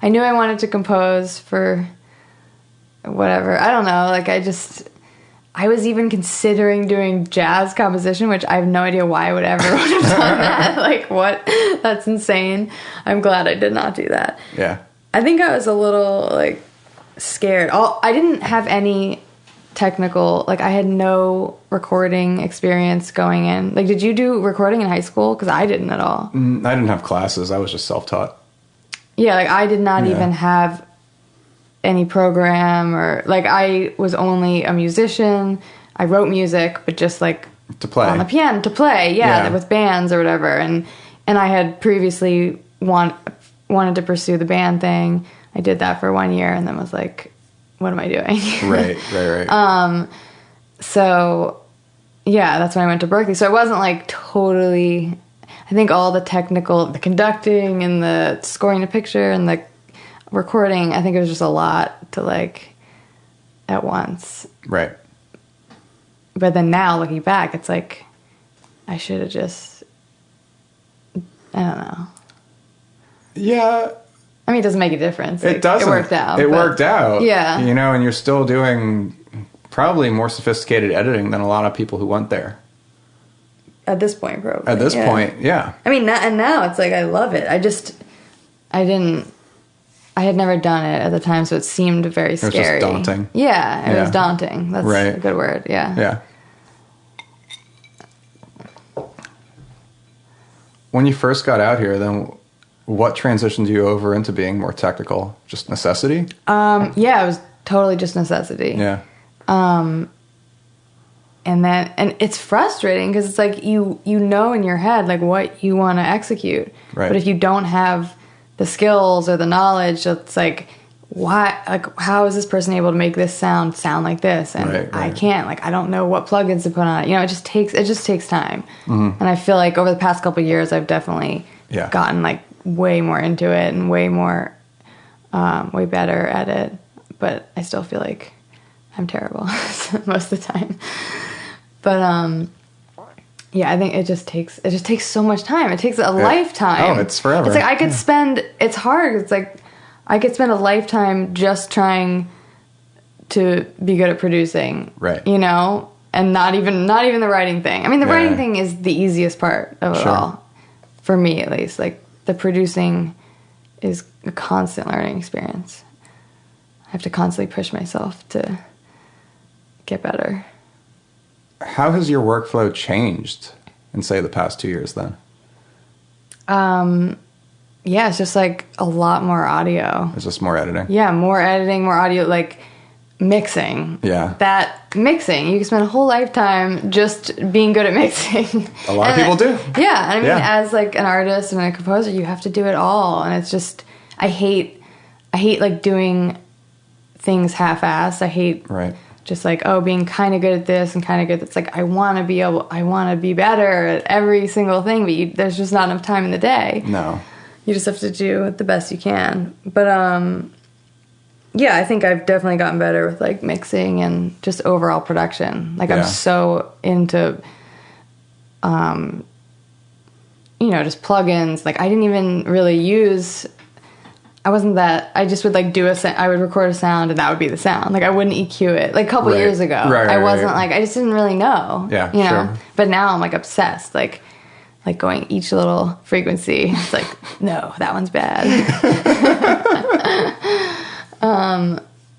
I knew I wanted to compose for whatever. I don't know. Like, I was even considering doing jazz composition, which I have no idea why I would ever would have done that. Like, what? That's insane. I'm glad I did not do that. Yeah. I think I was a little, like, scared. I didn't have any technical, like, I had no recording experience going in. Like, did you do recording in high school? Because I didn't at all. I didn't have classes. I was just self-taught. Yeah, like, I did not even have any program, or like I was only a musician. I wrote music, but just like to play on the piano to play, with bands or whatever. And I had previously wanted to pursue the band thing. I did that for 1 year, and then was like, what am I doing? Right. So yeah, that's when I went to Berklee. So it wasn't like totally. I think all the technical, the conducting and the scoring the picture and the recording, I think it was just a lot to like at once. Right. But then now looking back, it's like I should have just, I don't know. Yeah. I mean, it doesn't make a difference. It doesn't. It worked out. It worked out. Yeah. You know, and you're still doing probably more sophisticated editing than a lot of people who went there. At this point, probably. At this point, yeah. I mean, and now it's like I love it. I had never done it at the time, so it seemed very scary. It was just daunting. Yeah, it was daunting. That's a good word, yeah. Yeah. When you first got out here, then what transitioned you over into being more technical? Just necessity? Yeah, it was totally just necessity. Yeah. And it's frustrating because it's like you know in your head like what you want to execute. Right. But if you don't have the skills or the knowledge, it's like, why? Like, how is this person able to make this sound like this? And I can't. Like, I don't know what plugins to put on it. You know, it just takes time. Mm-hmm. And I feel like over the past couple of years, I've definitely gotten like way more into it and way better at it. But I still feel like I'm terrible most of the time. But yeah, I think it just takes so much time. It takes a lifetime. Oh, it's forever. It's like I could spend. It's hard. It's like I could spend a lifetime just trying to be good at producing. Right. You know, and not even the writing thing. I mean, the writing thing is the easiest part of it all, for me at least. Like the producing is a constant learning experience. I have to constantly push myself to get better. How has your workflow changed in, say, the past 2 years then? Yeah, it's just like a lot more audio. It's just more editing? Yeah, more editing, more audio, like mixing. Yeah. That mixing, you can spend a whole lifetime just being good at mixing. A lot of people do. Yeah, and I mean, as like an artist and a composer, you have to do it all. And it's just, I hate like doing things half-assed. I hate... Right. Just like, being kind of good at this and kind of good. It's like, I want to be better at every single thing, but there's just not enough time in the day. No. You just have to do the best you can. But, yeah, I think I've definitely gotten better with like mixing and just overall production. Like I'm so into, just plugins. Like I didn't even really use... I just would like I would record a sound and that would be the sound. Like I wouldn't EQ it. Like a couple years ago, I wasn't like, I just didn't really know. Yeah, you know? But now I'm like obsessed. Like going each little frequency. It's like, no, that one's bad.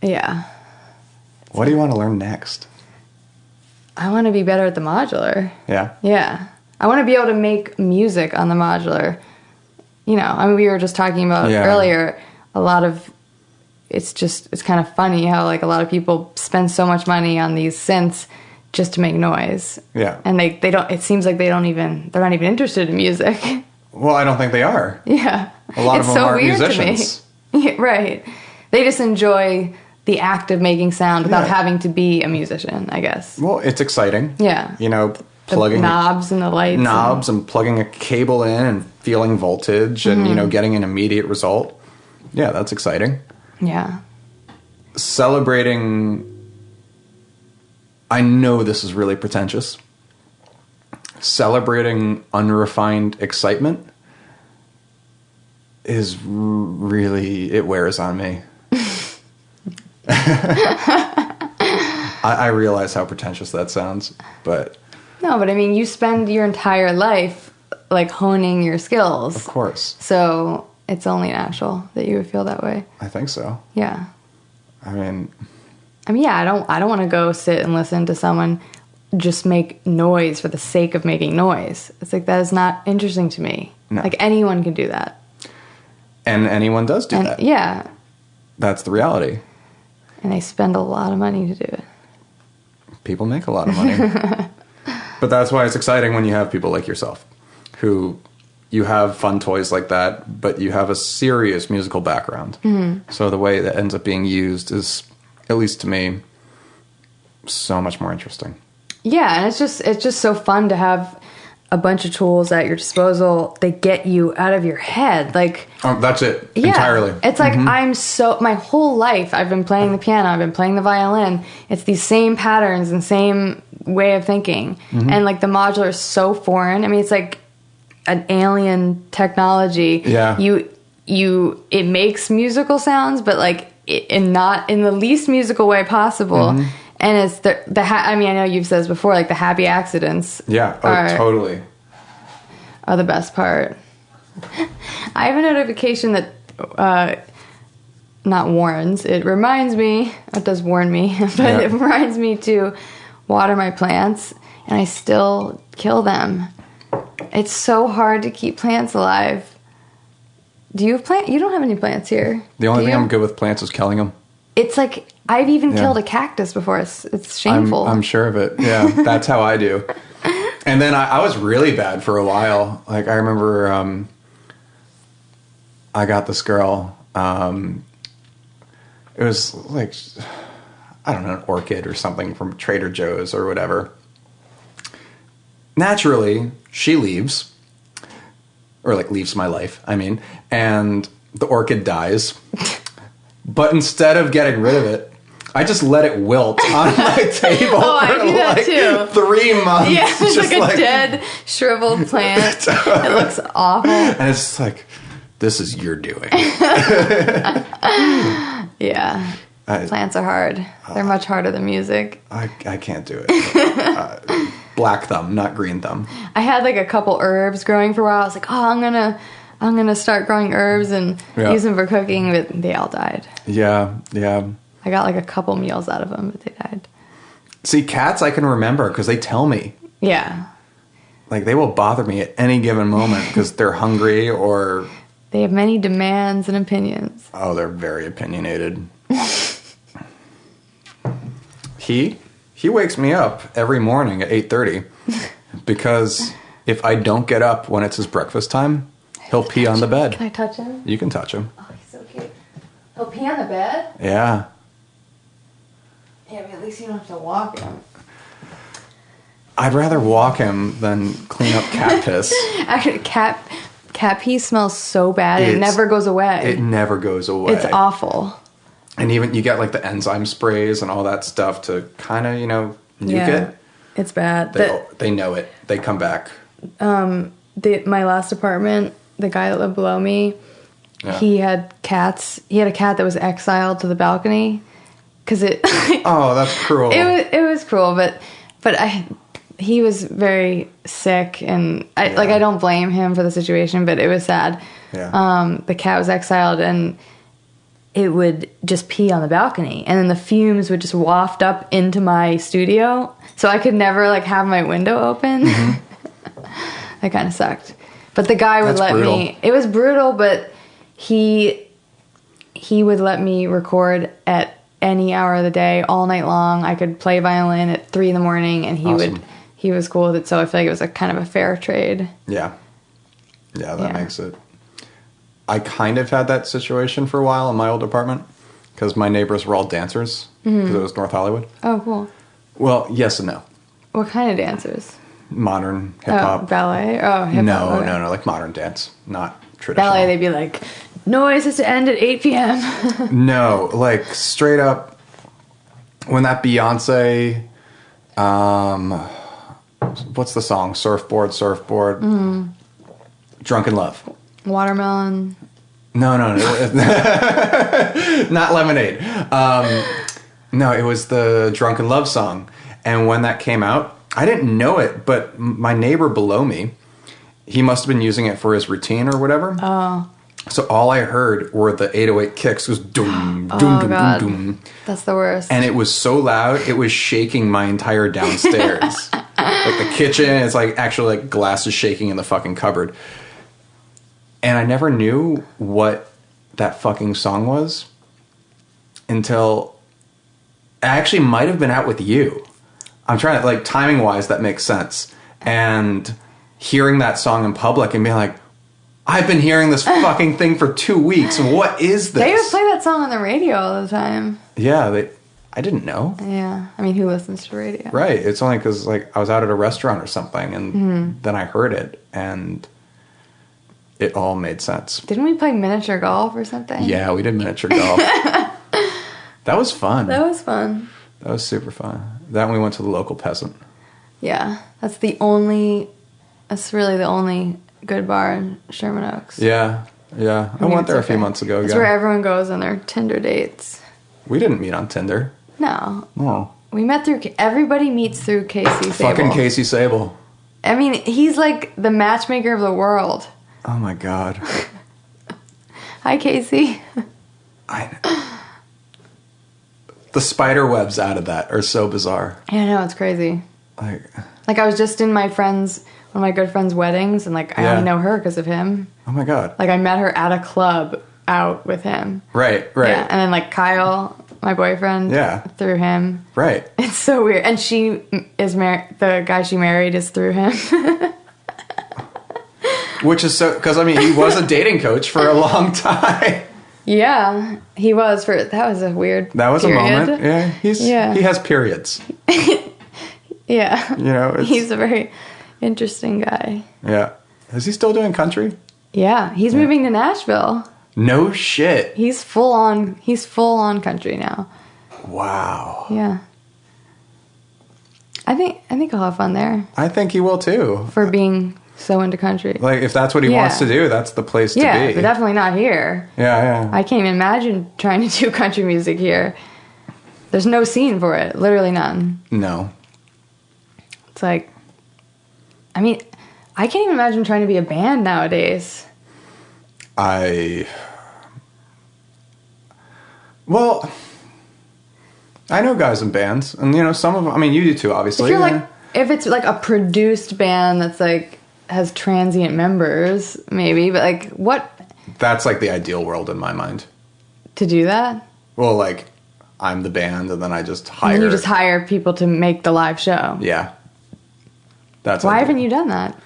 Yeah. What do you want to learn next? I want to be better at the modular. Yeah? Yeah. I want to be able to make music on the modular. You know, I mean, we were just talking about earlier, a lot of, it's kind of funny how, like, a lot of people spend so much money on these synths just to make noise. Yeah. And they don't, it seems like they're not even interested in music. Well, I don't think they are. Yeah. A lot of them are musicians. It's so weird to me. Yeah, right. They just enjoy the act of making sound without having to be a musician, I guess. Well, it's exciting. Yeah. You know, plugging the knobs and the lights and plugging a cable in and feeling voltage and you know, getting an immediate result. Yeah, that's exciting. Yeah. Celebrating, I know this is really pretentious, celebrating unrefined excitement is really, it wears on me. I realize how pretentious that sounds, but... No, but I mean, you spend your entire life, like, honing your skills. Of course. So it's only natural that you would feel that way. I think so. Yeah. I mean, yeah, I don't want to go sit and listen to someone just make noise for the sake of making noise. It's like, that is not interesting to me. No. Like, anyone can do that. And anyone does do that. Yeah. That's the reality. And they spend a lot of money to do it. People make a lot of money. But that's why it's exciting when you have people like yourself who you have fun toys like that, but you have a serious musical background. Mm-hmm. So the way that ends up being used is, at least to me, so much more interesting. Yeah, and it's just so fun to have a bunch of tools at your disposal that get you out of your head. Like, that's it. Yeah, entirely. It's like my whole life I've been playing the piano, I've been playing the violin. It's these same patterns and same way of thinking. Mm-hmm. And like the modular is so foreign. I mean, it's like an alien technology. Yeah. It makes musical sounds, but like not in the least musical way possible. Mm-hmm. And it's I mean, I know you've said this before, like the happy accidents. Yeah, totally. Are the best part. I have a notification that not warns, it reminds me, it does warn me, but it reminds me to water my plants, and I still kill them. It's so hard to keep plants alive. Do you have plants? You don't have any plants here. The only thing I'm good with plants is killing them. It's like, I've even killed a cactus before. It's shameful. I'm sure of it. Yeah, that's how I do. And then I was really bad for a while. Like, I remember I got this girl. It was like, I don't know, an orchid or something from Trader Joe's or whatever. Naturally, she leaves. Or, like, leaves my life, I mean. And the orchid dies. But instead of getting rid of it, I just let it wilt on my table I do that like too. 3 months. Yeah, it's just like a dead, shriveled plant. It looks awful. And it's just like, this is your doing. Yeah. Plants are hard. They're much harder than music. I can't do it. Black thumb, not green thumb. I had like a couple herbs growing for a while. I was like, oh, I'm gonna start growing herbs and use them for cooking, but they all died. Yeah. I got like a couple meals out of them, but they died. See, cats I can remember because they tell me. Yeah. Like, they will bother me at any given moment because they're hungry or... They have many demands and opinions. Oh, they're very opinionated. He wakes me up every morning at 8:30 because if I don't get up when it's his breakfast time, he'll pee on the bed. Can I touch him? You can touch him. Oh, he's so cute. He'll pee on the bed? Yeah. Yeah, but at least you don't have to walk him. I'd rather walk him than clean up cat piss. Actually, cat pee smells so bad. It never goes away. It never goes away. It's awful. And even you get like the enzyme sprays and all that stuff to kind of, nuke it. It's bad. They know it. They come back. My last apartment, the guy that lived below me, he had cats. He had a cat that was exiled to the balcony because it. Oh, that's cruel. It was cruel, but he was very sick, and I don't blame him for the situation, but it was sad. Yeah. The cat was exiled, and it would just pee on the balcony, and then the fumes would just waft up into my studio, so I could never like have my window open. Mm-hmm. That kind of sucked. But the guy would let me. It was brutal, but he would let me record at any hour of the day, all night long. I could play violin at 3 a.m, and he was cool with it. So I feel like it was a kind of a fair trade. Yeah, that makes it. I kind of had that situation for a while in my old apartment because my neighbors were all dancers because it was North Hollywood. Oh, cool. Well, yes and no. What kind of dancers? Modern hip-hop. Oh, ballet? Oh, hip-hop. No, like modern dance, not traditional. Ballet, they'd be like, noise is to end at 8 p.m. No, like straight up, when that Beyonce, what's the song? Surfboard, Drunken Love. Watermelon. No. Not Lemonade. No, it was the Drunken Love song. And when that came out, I didn't know it, but my neighbor below me, he must have been using it for his routine or whatever. Oh. So all I heard were the 808 kicks. It was doom, doom, doom, God. doom, doom. That's the worst. And it was so loud, it was shaking my entire downstairs. Like the kitchen, it's like actually like glass is shaking in the fucking cupboard. And I never knew what that fucking song was until I actually might have been out with you. I'm trying to, like, timing-wise, that makes sense. And hearing that song in public and being like, I've been hearing this fucking thing for 2 weeks. What is this? They would play that song on the radio all the time. Yeah, I didn't know. Yeah. I mean, who listens to radio? Right. It's only because, like, I was out at a restaurant or something, and then I heard it, and it all made sense. Didn't we play miniature golf or something? Yeah, we did miniature golf. That was fun. That was fun. That was super fun. Then we went to the local peasant. Yeah. That's really the only good bar in Sherman Oaks. Yeah. Yeah. I went there a few months ago. It's where everyone goes on their Tinder dates. We didn't meet on Tinder. No. Oh. We met through... Everybody meets through Casey Sable. Fucking Casey Sable. I mean, he's like the matchmaker of the world. Oh my God. Hi, Casey. The spider webs out of that are so bizarre. Yeah, I know, it's crazy. Like I was just in one of my good friend's weddings, and like I only know her because of him. Oh my God. Like I met her at a club out with him. Right. Yeah, and then like Kyle, my boyfriend, through him. Right. It's so weird. And she is married. The guy she married is through him. Which is so, because I mean, he was a dating coach for a long time. Yeah, he was that was a weird. That was period. A moment. Yeah, he has periods. Yeah, you know, he's a very interesting guy. Yeah, is he still doing country? Yeah, he's moving to Nashville. No shit. He's full on country now. Wow. Yeah. I think he'll have fun there. I think he will too. For being so into country. Like, if that's what he wants to do, that's the place to be. Yeah, but definitely not here. Yeah. I can't even imagine trying to do country music here. There's no scene for it. Literally none. No. It's like, I mean, I can't even imagine trying to be a band nowadays. Well, I know guys in bands, and you know, some of them, I mean, you do too, obviously. If it's like a produced band that's like, has transient members, maybe, but like, what? That's like the ideal world in my mind. To do that? Well, like, I'm the band, and then I just hire... And you just hire people to make the live show. Yeah. Why haven't you done that?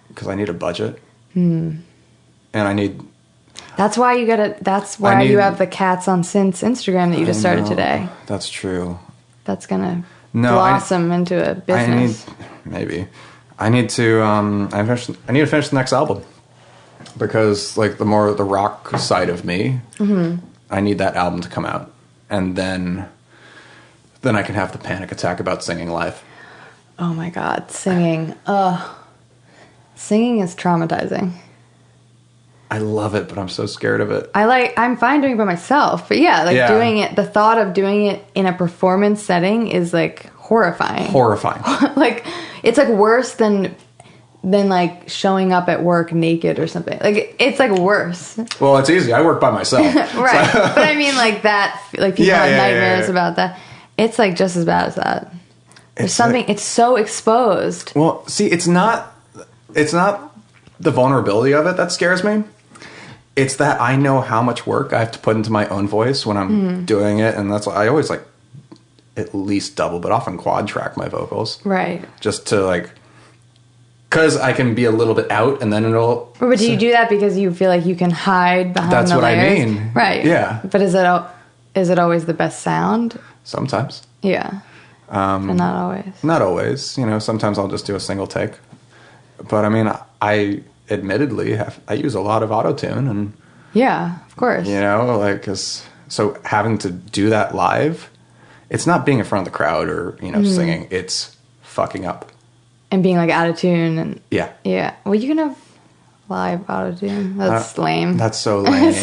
Because I need a budget. And I need... That's why you have the Cats on Synths Instagram that you just started today. That's true. That's gonna blossom into a business. I need to finish the next album. Because, like, the more the rock side of me, I need that album to come out. And then I can have the panic attack about singing live. Oh my God, singing. Singing is traumatizing. I love it, but I'm so scared of it. I'm fine doing it by myself, but doing it, the thought of doing it in a performance setting is like horrifying. Like, it's like worse than like showing up at work naked or something. Like, it's like worse. Well, it's easy. I work by myself. Right. So. But I mean, like that, like people have nightmares about that. It's like just as bad as that. There's something, it's so exposed. Well, see, it's not the vulnerability of it that scares me. It's that I know how much work I have to put into my own voice when I'm doing it. And that's why I always like at least double, but often quad track my vocals. Right. Just to like, because I can be a little bit out and then it'll... But do you do that because you feel like you can hide behind the layers? That's what I mean. Right. Yeah. But is it always the best sound? Sometimes. Yeah. But not always. Not always. You know, sometimes I'll just do a single take. But I mean, I admittedly I use a lot of auto-tune and... Yeah, of course. You know, like, so having to do that live, it's not being in front of the crowd or, you know, singing. It's fucking up. And being like out of tune and... Yeah. Yeah. Well, you can have live auto-tune. That's lame. That's so lame.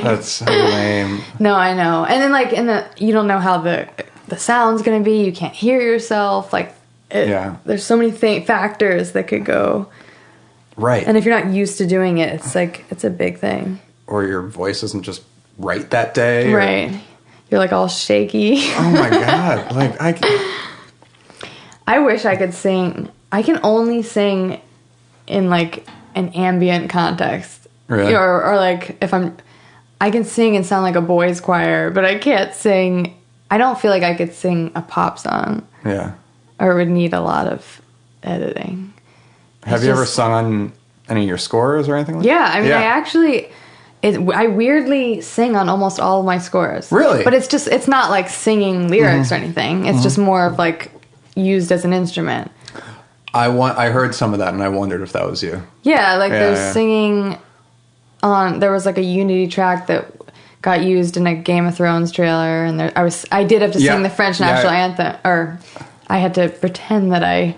That's so lame. No, I know. And then you don't know how the sound's going to be. You can't hear yourself. Like, there's so many factors that could go... Right. And if you're not used to doing it, it's like, it's a big thing. Or your voice isn't just right that day. Right. You're like all shaky. Oh my God. Like, I wish I could sing. I can only sing in like an ambient context. Really? Or like if I can sing and sound like a boys choir, but I can't sing I don't feel like I could sing a pop song. Yeah. Or would need a lot of editing. Have you ever sung on any of your scores or anything like that? Yeah, I mean, I weirdly sing on almost all of my scores. Really? But it's not like singing lyrics or anything. It's just more of like used as an instrument. I heard some of that and I wondered if that was you. Yeah, like there's singing on, there was like a Unity track that got used in a Game of Thrones trailer, and I did have to sing the French national anthem, or I had to pretend that I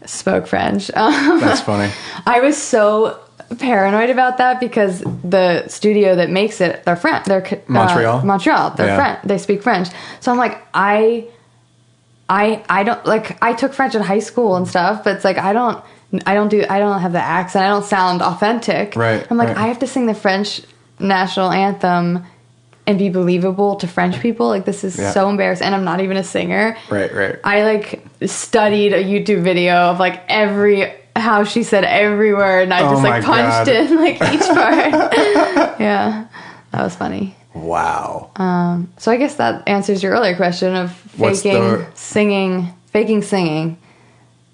spoke French. That's funny. I was so paranoid about that because the studio that makes it, they're French. They're Montreal. They're French. They speak French. So I'm like, I don't like. I took French in high school and stuff, but it's like I don't have the accent. I don't sound authentic. Right. I'm like, I have to sing the French national anthem and be believable to French people. Like, this is so embarrassing. And I'm not even a singer. Right. I like studied a YouTube video of like how she said every word, and I just like punched in like each part. Yeah, that was funny. Wow. So I guess that answers your earlier question of faking singing,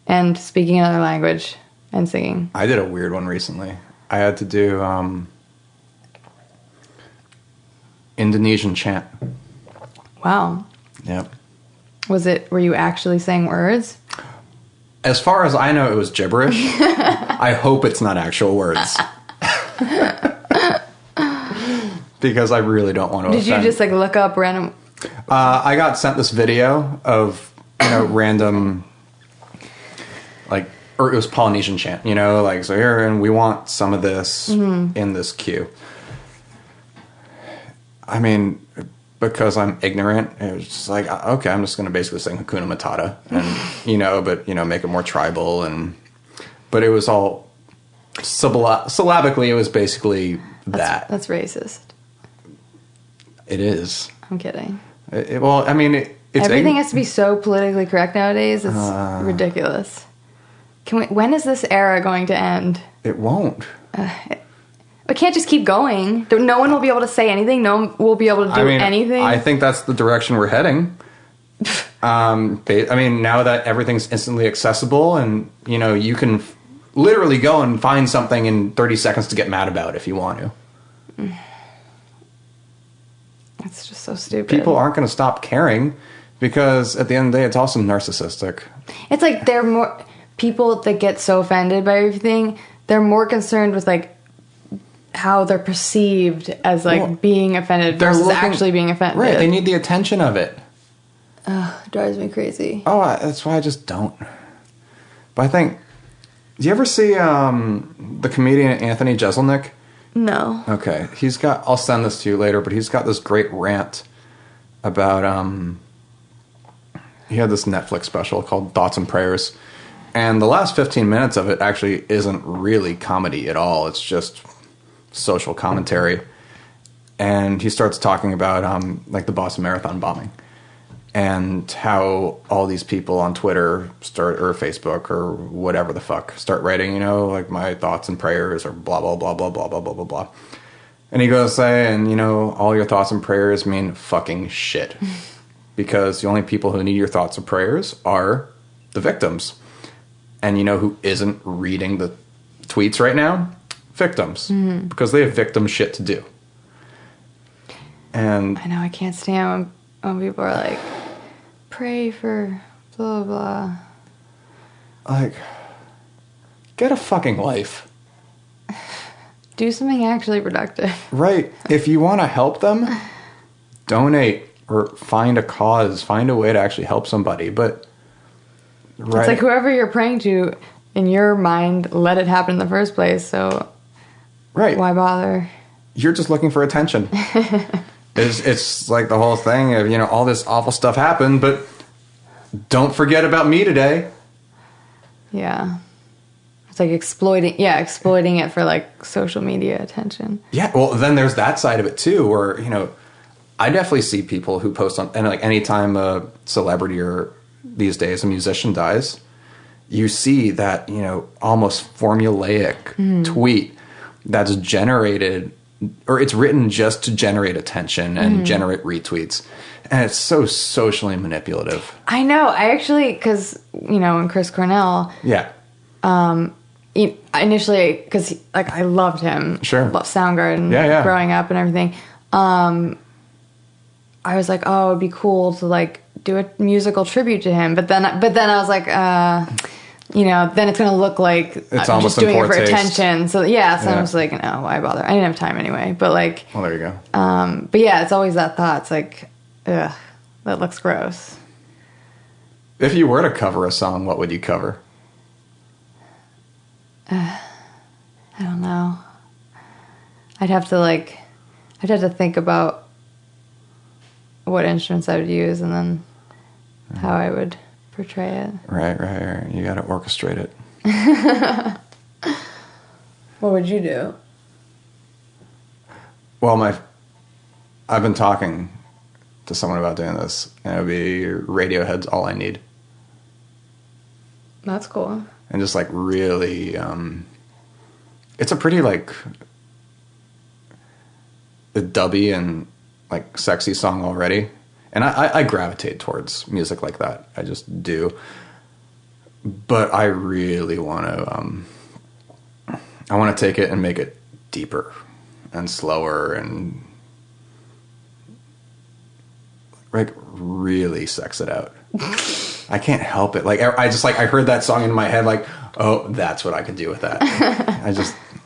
and speaking another language and singing. I did a weird one recently. I had to do Indonesian chant. Wow. Yep. Were you actually saying words? As far as I know, it was gibberish. I hope it's not actual words. Because I really don't want to offend. Did you just like look up random? I got sent this video of, random, or it was Polynesian chant, so here, and we want some of this in this cue. I mean, because I'm ignorant, it was just like, okay, I'm just going to basically sing Hakuna Matata and, make it more tribal. But it was all syllabically, it was basically that. That's racist. It is. I'm kidding. Everything has to be so politically correct nowadays. It's ridiculous. When is this era going to end? It won't. It can't just keep going. No one will be able to say anything. No one will be able to do anything. I think that's the direction we're heading. Now that everything's instantly accessible and, you can literally go and find something in 30 seconds to get mad about if you want to. That's just so stupid. People aren't going to stop caring because at the end of the day, it's also narcissistic. It's like they're more... People that get so offended by everything, they're more concerned with, like, how they're perceived as, like, being offended versus actually being offended. Right, they need the attention of it. Ugh, it drives me crazy. Oh, that's why I just don't. But I think... Do you ever see the comedian Anthony Jeselnik? No. Okay. I'll send this to you later, but he's got this great rant about, he had this Netflix special called Thoughts and Prayers. And the last 15 minutes of it actually isn't really comedy at all. It's just social commentary. And he starts talking about, the Boston Marathon bombing. And how all these people on Twitter or Facebook or whatever the fuck start writing, my thoughts and prayers or blah, blah, blah, blah, blah, blah, blah, blah, blah. And he goes saying, all your thoughts and prayers mean fucking shit. Because the only people who need your thoughts and prayers are the victims. And who isn't reading the tweets right now? Victims. Mm-hmm. Because they have victim shit to do. And I know, I can't stand when people are like, pray for blah, blah. Like, get a fucking life. Do something actually productive. Right. If you want to help them, donate or find a cause. Find a way to actually help somebody. But, right. It's like whoever you're praying to, in your mind, let it happen in the first place. So, right. Why bother? You're just looking for attention. It's like the whole thing of, all this awful stuff happened, but don't forget about me today. Yeah. It's like exploiting it for like social media attention. Yeah, well, then there's that side of it too, where, I definitely see people who post on, and like anytime a celebrity or these days a musician dies, you see that, almost formulaic tweet that's generated or it's written just to generate attention and generate retweets. And it's so socially manipulative. I know. I actually, because, and Chris Cornell. Yeah. Initially, because I loved him. Sure. Loved Soundgarden growing up and everything. I was like, oh, it'd be cool to do a musical tribute to him. But then I was like, then it's going to look like it's I'm almost just doing it for taste. attention. So I was like, no, why bother? I didn't have time anyway. But well, there you go. But yeah, it's always that thought. It's like, ugh, that looks gross. If you were to cover a song, what would you cover? I don't know. I'd have to think about what instruments I would use and then how I would portray it. Right. You got to orchestrate it. What would you do? Well, I've been talking to someone about doing this, and it would be Radiohead's All I Need. That's cool. And just really, it's a pretty a dubby and sexy song already. And I gravitate towards music like that. I just do. But I really want to take it and make it deeper and slower and really sex it out. I can't help it. I heard that song in my head, oh, that's what I could do with that.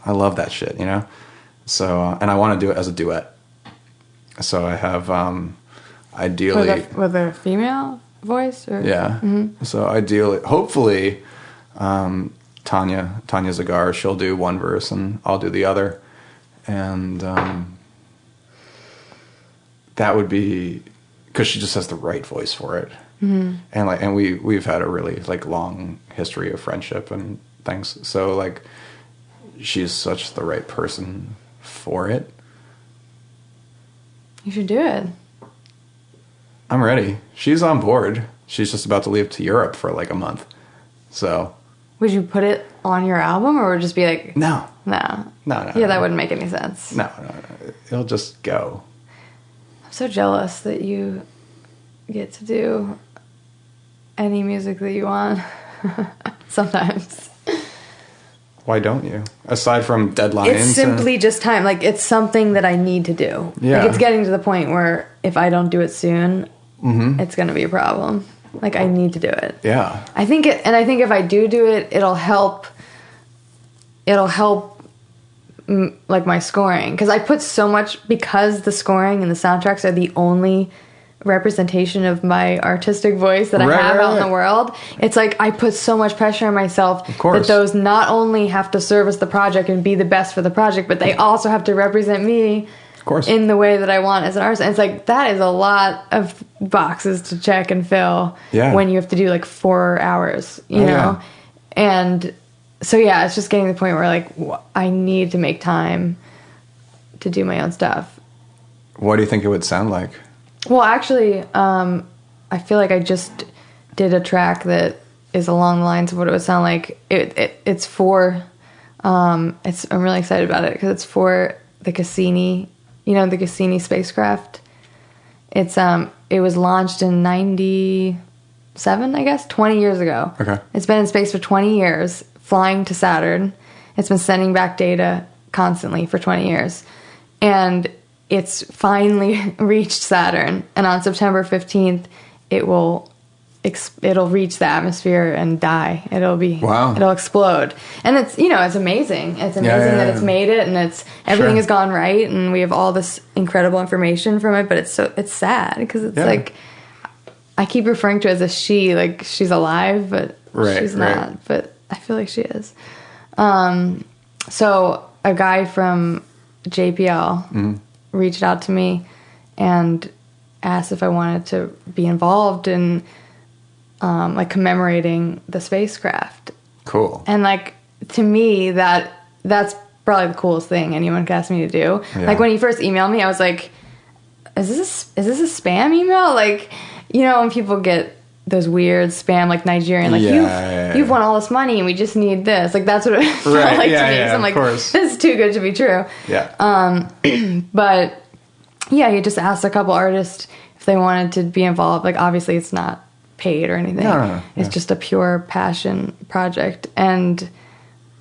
I love that shit, So, and I want to do it as a duet. So I have, ideally... With a female voice? Or? Yeah. Mm-hmm. So ideally, hopefully, Tanya Zagar, she'll do one verse and I'll do the other. And that would be... because she just has the right voice for it. Mm-hmm. And we've had a really long history of friendship and things. So she's such the right person for it. You should do it. I'm ready. She's on board. She's just about to leave to Europe for a month. So would you put it on your album or would it just be No. Yeah, No. that wouldn't make any sense. No. It'll just go. I'm so jealous that you get to do any music that you want. Sometimes. Why don't you? Aside from deadlines. It's simply just time. It's something that I need to do. Yeah. It's getting to the point where if I don't do it soon, it's going to be a problem. I need to do it. Yeah. I think if I do it, it'll help my scoring. Because I put so much, because the scoring and the soundtracks are the only representation of my artistic voice that I have out in the world. It's I put so much pressure on myself that those not only have to service the project and be the best for the project, but they also have to represent me in the way that I want as an artist. And it's that is a lot of boxes to check and fill when you have to do 4 hours, you know? Yeah. And so, it's just getting to the point where I need to make time to do my own stuff. What do you think it would sound like? Well, actually, I feel I just did a track that is along the lines of what it would sound like. It's for, I'm really excited about it because it's for the Cassini, the Cassini spacecraft. It was launched in 97, I guess, 20 years ago. Okay. It's been in space for 20 years, flying to Saturn. It's been sending back data constantly for 20 years. And it's finally reached Saturn, and on September 15th, it'll reach the atmosphere and die. It'll explode. And it's, it's amazing. It's amazing that it's made it, and everything has gone right, and we have all this incredible information from it, but it's sad because it's I keep referring to it as a she, she's alive, but she's not, but I feel like she is. So a guy from JPL reached out to me and asked if I wanted to be involved in commemorating the spacecraft. Cool. And to me that's probably the coolest thing anyone could ask me to do. Yeah. When he first emailed me, I was like, is this a spam email? When people get those weird spam, like Nigerian, like you've won all this money and we just need this. Like that's what it felt like to me. So I'm like, this is too good to be true. Yeah. But yeah, he just asked a couple artists if they wanted to be involved. Like obviously it's not paid or anything. No. It's just a pure passion project. And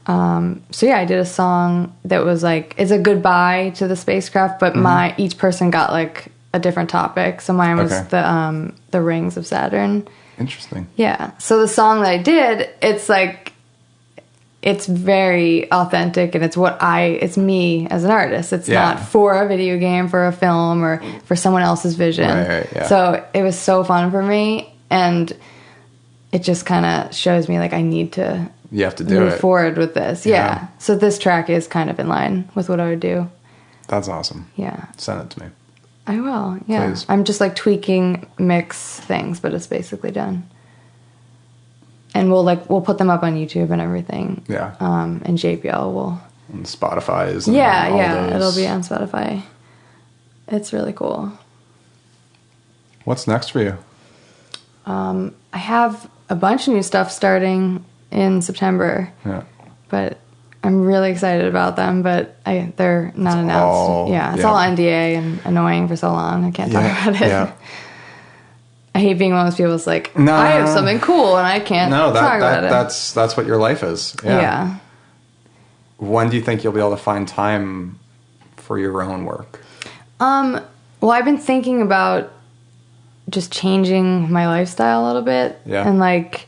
so yeah, I did a song that was like, it's a goodbye to the spacecraft, but each person got like a different topic. So mine was the rings of Saturn. Interesting. Yeah. So the song that I did, it's like, it's very authentic and it's me as an artist. It's not for a video game, for a film, or for someone else's vision. Right, yeah. So it was so fun for me, and it just kind of shows me like I need to you have to do move forward with this. Yeah. So this track is kind of in line with what I would do. That's awesome. Yeah. Send it to me. I will. Yeah. Please. I'm just like tweaking mix things, but it's basically done. And we'll put them up on YouTube and everything. Yeah. And JPL will. And Spotify's. And yeah. It'll be on Spotify. It's really cool. What's next for you? I have a bunch of new stuff starting in September. Yeah. But I'm really excited about them, but they're not announced. It's all NDA and annoying for so long. I can't talk about it. Yeah. I hate being one of those people that's like, I have something cool and I can't talk about it. That's what your life is. Yeah. When do you think you'll be able to find time for your own work? Well, I've been thinking about just changing my lifestyle a little bit. Yeah. And like,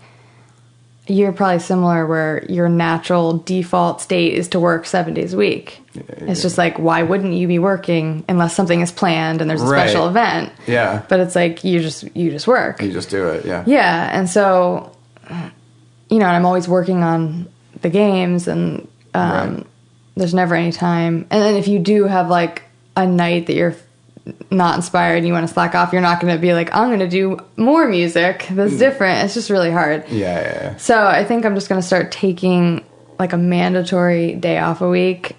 you're probably similar where your natural default state is to work 7 days a week. It's just like, why wouldn't you be working unless something is planned and there's a special event? Yeah. But it's like, you just work. You just do it, yeah. Yeah, and so, and I'm always working on the games, and there's never any time. And then if you do have like a night that you're not inspired and you want to slack off, you're not going to be like, I'm going to do more music that's different. It's just really hard. Yeah. So I think I'm just going to start taking like a mandatory day off a week,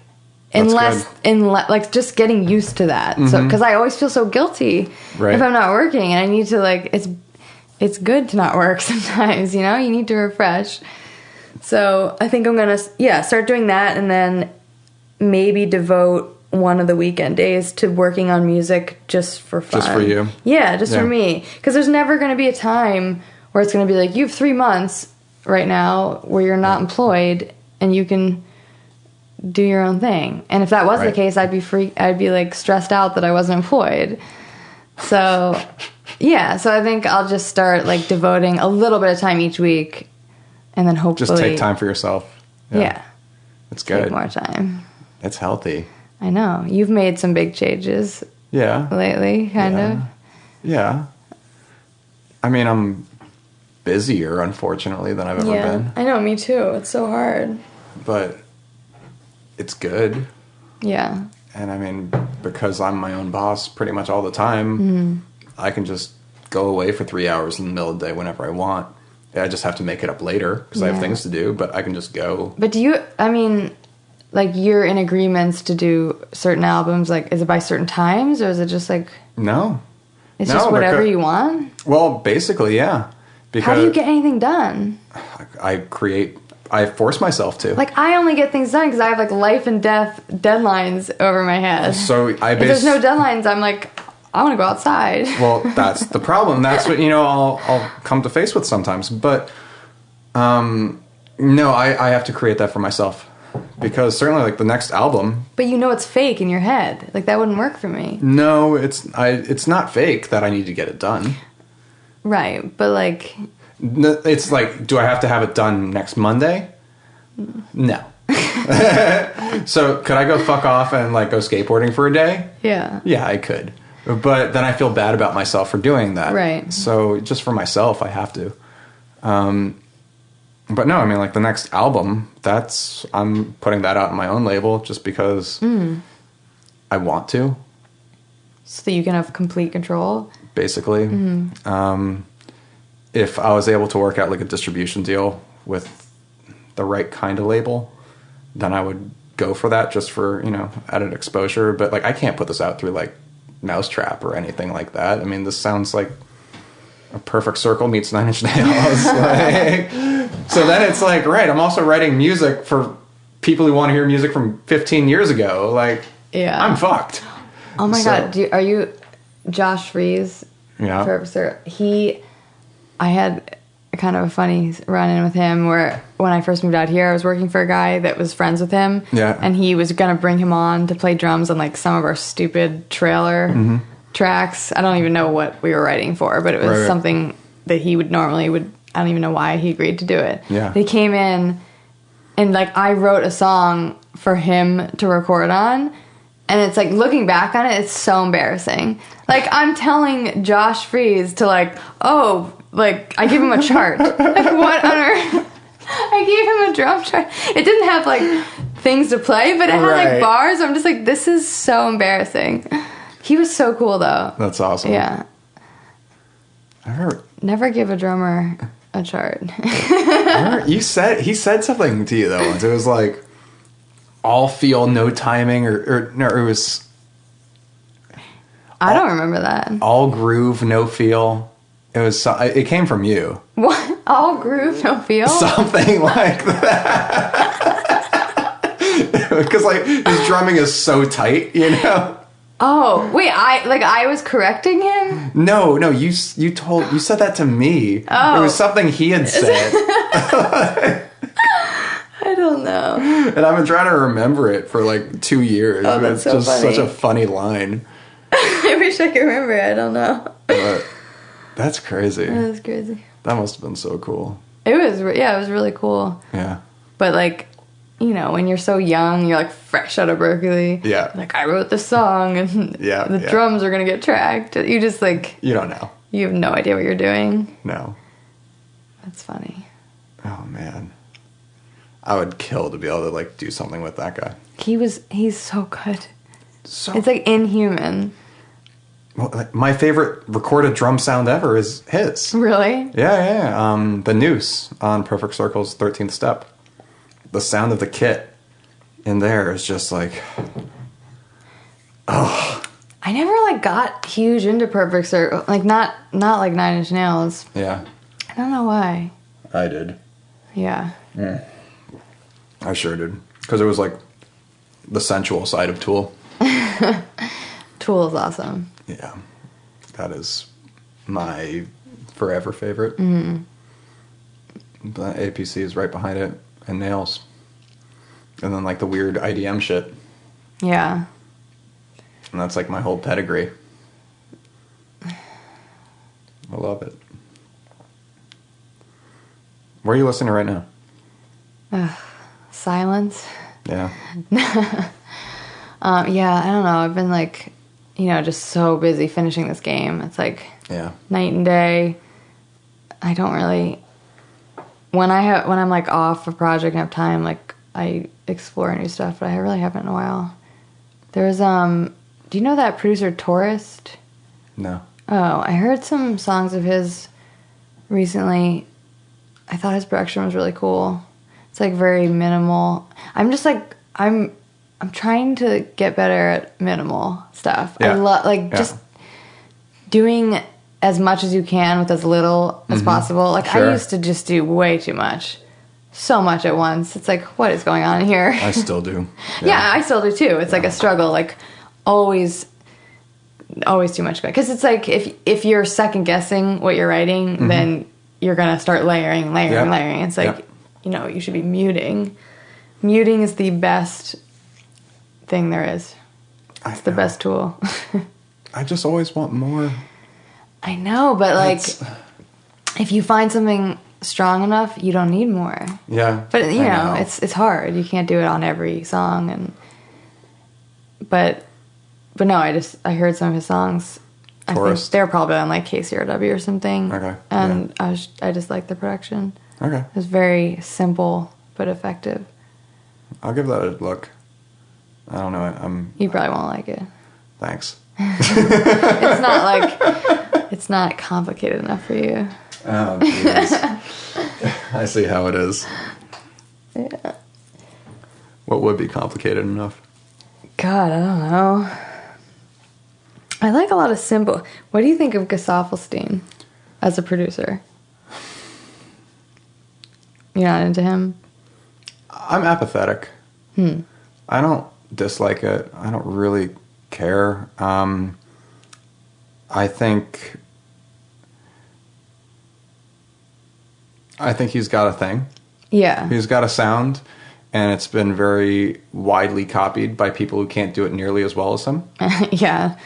unless like just getting used to that. So because I always feel so guilty if I'm not working, and I need to like, it's good to not work sometimes, you need to refresh. So I think I'm going to start doing that, and then maybe devote one of the weekend days to working on music just for fun. Just for you? Yeah, just for me. Because there's never going to be a time where it's going to be like, you have 3 months right now where you're not employed and you can do your own thing. And if that was the case, I'd be like stressed out that I wasn't employed. So, so I think I'll just start like devoting a little bit of time each week, and then hopefully just take time for yourself. Yeah. It's good. Take more time. It's healthy. I know. You've made some big changes. Yeah. Lately, kind of. Yeah. I mean, I'm busier, unfortunately, than I've ever been. I know, me too. It's so hard. But it's good. Yeah. And I mean, because I'm my own boss pretty much all the time, I can just go away for 3 hours in the middle of the day whenever I want. I just have to make it up later because I have things to do, but I can just go. But like, you're in agreements to do certain albums, like, is it by certain times, or is it just like... No. It's just whatever you want? Well, basically, yeah. Because how do you get anything done? I force myself to. Like, I only get things done because I have, like, life and death deadlines over my head. So if there's no deadlines, I'm like, I want to go outside. Well, that's the problem. That's what, I'll come to face with sometimes. But, no, I have to create that for myself. Because certainly, like, the next album... But it's fake in your head. Like, that wouldn't work for me. No, it's not fake that I need to get it done. Right, but, like... It's like, do I have to have it done next Monday? No. So, could I go fuck off and, like, go skateboarding for a day? Yeah. Yeah, I could. But then I feel bad about myself for doing that. Right. So, just for myself, I have to. But no, I mean, like, the next album, I'm putting that out on my own label just because I want to. So that you can have complete control? Basically. If I was able to work out, like, a distribution deal with the right kind of label, then I would go for that just for, added exposure. But, like, I can't put this out through, like, Mousetrap or anything like that. I mean, this sounds like A Perfect Circle meets Nine Inch Nails. Like, so then it's like, right, I'm also writing music for people who want to hear music from 15 years ago. Like, yeah, I'm fucked. Oh my God. Are you Josh Fries? Yeah. Perfect Circle. I had kind of a funny run-in with him where when I first moved out here, I was working for a guy that was friends with him. Yeah. And he was going to bring him on to play drums on like some of our stupid trailer tracks. I don't even know what we were writing for, but it was something that he would normally I don't even know why he agreed to do it. Yeah. They came in and like I wrote a song for him to record on. And it's like, looking back on it, it's so embarrassing. Like, I'm telling Josh Fries to like, oh, like, I give him a chart. Like, what on earth? I gave him a drum chart. It didn't have, like, things to play, but it had, like, bars. I'm just like, this is so embarrassing. He was so cool, though. That's awesome. Yeah. Never give a drummer a chart. He said something to you, though, once. It was like, all feel, no timing, or no, it was... I don't remember that. All groove, no feel. It came from you. What? All groove, no feel? Something like that. Because like his drumming is so tight, you know. Oh wait, I was correcting him. No, you said that to me. Oh. It was something he had said. I don't know. And I've been trying to remember it for like 2 years. Oh, that's it's so just funny. such a funny line. I wish I could remember it. I don't know. But that's crazy. That was crazy. That must have been so cool. It was really cool. Yeah. But like, you know, when you're so young, you're like fresh out of Berklee. Yeah. Like, I wrote this song and the drums are going to get tracked. You just like... You don't know. You have no idea what you're doing. No. That's funny. Oh, man. I would kill to be able to like do something with that guy. He's so good. So it's like inhuman. Well, like, my favorite recorded drum sound ever is his. Really? Yeah. The noose on Perfect Circle's 13th Step. The sound of the kit in there is just like, oh. I never like got huge into Perfect Circle. Like not like Nine Inch Nails. Yeah. I don't know why. I did. Yeah. I sure did. Because it was like the sensual side of Tool. Tool is awesome. Yeah. That is my forever favorite. Mm-hmm. But APC is right behind it. And Nails. And then like the weird IDM shit. Yeah. And that's like my whole pedigree. I love it. Where are you listening to right now? Silence. Yeah. Yeah, I don't know. I've been like, just so busy finishing this game. It's like night and day. I don't really... When I'm like off a project and have time, like I explore new stuff, but I really haven't in a while. There's do you know that producer Tourist? No. Oh, I heard some songs of his recently. I thought his production was really cool. It's like very minimal. I'm just like I'm trying to get better at minimal stuff. Yeah. I love just doing as much as you can with as little as possible. Like I used to just do way too much. So much at once. It's like, what is going on here? I still do. Yeah, I still do too. It's like a struggle. Like always too much. Because it's like if you're second guessing what you're writing, then you're going to start layering. It's like, you should be muting. Muting is the best thing there is. It's the best tool. I just always want more. I know, but like, if you find something strong enough, you don't need more. Yeah. But it's hard. You can't do it on every song, but no, I heard some of his songs. Tourist. I think they're probably on like KCRW or something. Okay. And I just like the production. Okay. It was very simple but effective. I'll give that a look. I don't know. You probably won't like it. Thanks. It's not complicated enough for you. Oh, jeez. I see how it is. Yeah. What would be complicated enough? God, I don't know. I like a lot of simple... What do you think of Gesaffelstein? as a producer? You're not into him? I'm apathetic. I don't dislike it. I don't really care. I think he's got a thing. Yeah. He's got a sound, and it's been very widely copied by people who can't do it nearly as well as him. Yeah.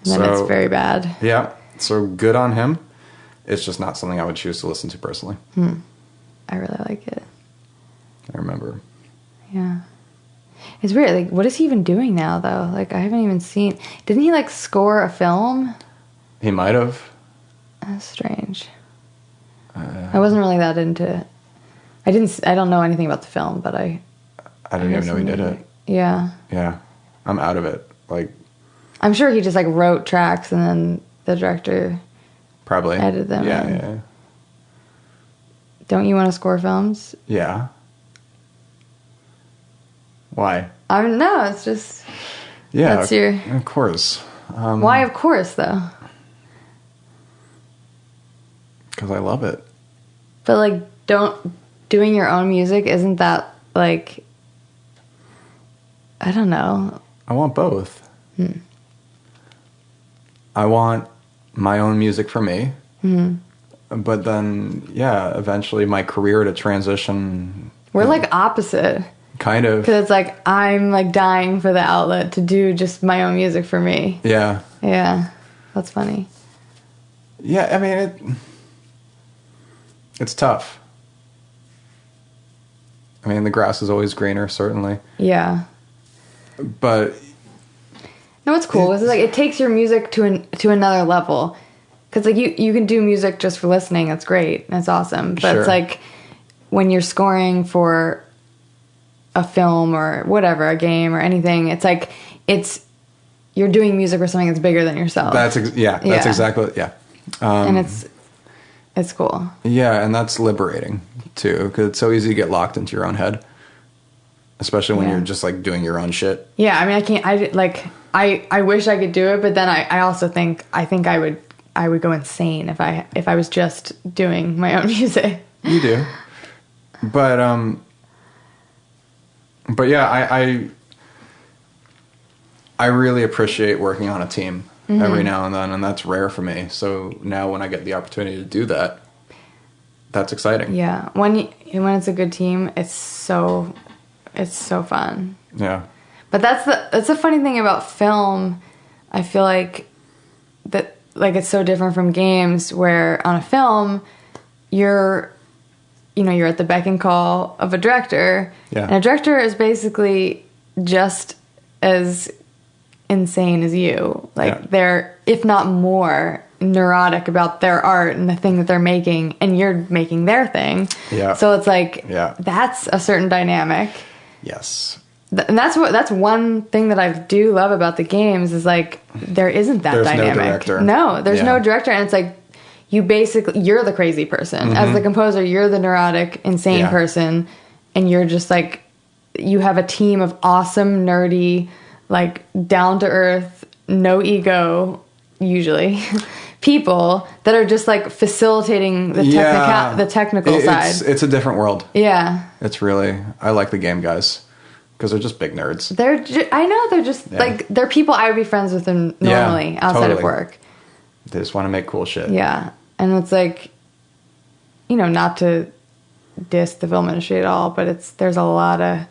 And then it's very bad. Yeah. So good on him. It's just not something I would choose to listen to personally. I really like it. I remember. Yeah. It's weird. Like, what is he even doing now, though? Like, I haven't even seen... Didn't he, like, score a film? He might have. That's strange. I wasn't really that into... I don't know anything about the film, but I didn't even know he did it. Yeah. Yeah. I'm out of it. Like... I'm sure he just, like, wrote tracks and then the director... Probably. Edited them. Yeah. Don't you want to score films? Yeah. Why? I don't know. It's just... Yeah, that's your... Of course. Why of course, though? Because I love it. But, like, doing your own music, isn't that, like... I don't know. I want both. I want my own music for me. But then, yeah, eventually my career to transition... We're, like, opposite. Kind of. Because it's like, I'm, like, dying for the outlet to do just my own music for me. Yeah. Yeah. That's funny. Yeah, I mean, it's tough. I mean, the grass is always greener, certainly. Yeah. But... No, what's cool is, like, it takes your music to another level. Because, like, you can do music just for listening. That's great. That's awesome. But Sure. It's like, when you're scoring for... a film or whatever, a game or anything, it's like you're doing music for something that's bigger than yourself. That's exactly it. Yeah. And it's cool. Yeah, and that's liberating too, because it's so easy to get locked into your own head, especially when you're just like doing your own shit. Yeah, I mean, I wish I could do it, but then I also think I would go insane if I was just doing my own music. You do, but yeah, I really appreciate working on a team every now and then, and that's rare for me. So now when I get the opportunity to do that, that's exciting. Yeah, when it's a good team, it's so fun. Yeah. But that's the funny thing about film. I feel like that, like, it's so different from games, where on a film you're at the beck and call of a director. Yeah. And a director is basically just as insane as you. Like, they're, if not more, neurotic about their art and the thing that they're making, and you're making their thing. Yeah. So it's like, Yeah. that's a certain dynamic. Yes. And that's one thing that I do love about the games, is like, there isn't that There's dynamic. no director. No, there's Yeah. no director, and it's like, you're the crazy person. As the composer, you're the neurotic, insane Yeah. person, and you're just like, you have a team of awesome, nerdy, like, down to earth, no ego, usually, people that are just like facilitating the technical side. It's a different world. Yeah. It's really, I like the game guys because they're just big nerds. I know, they're just like, they're people I would be friends with them normally outside of work. They just want to make cool shit. Yeah. And it's like, not to diss the film industry at all, but there's a lot of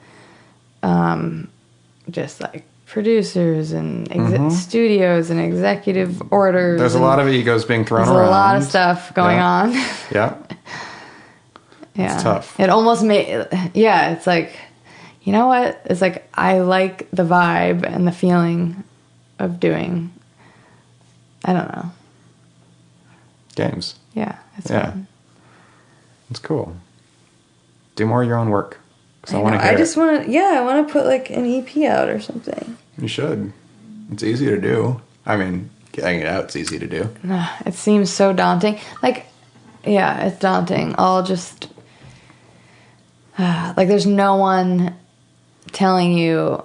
just like producers and studios and executive orders. There's a lot of egos being thrown around. There's a lot of stuff going on. Yeah. Yeah. It's tough. It almost it's like, you know what? It's like, I like the vibe and the feeling of doing, I don't know. Games. Yeah, it's fun. It's cool. Do more of your own work. Because I want to hear I just want to, I want to put like an EP out or something. You should. It's easy to do. I mean, getting it out, it's easy to do. It seems so daunting. Like, yeah, it's daunting. I'll just, like, there's no one telling you.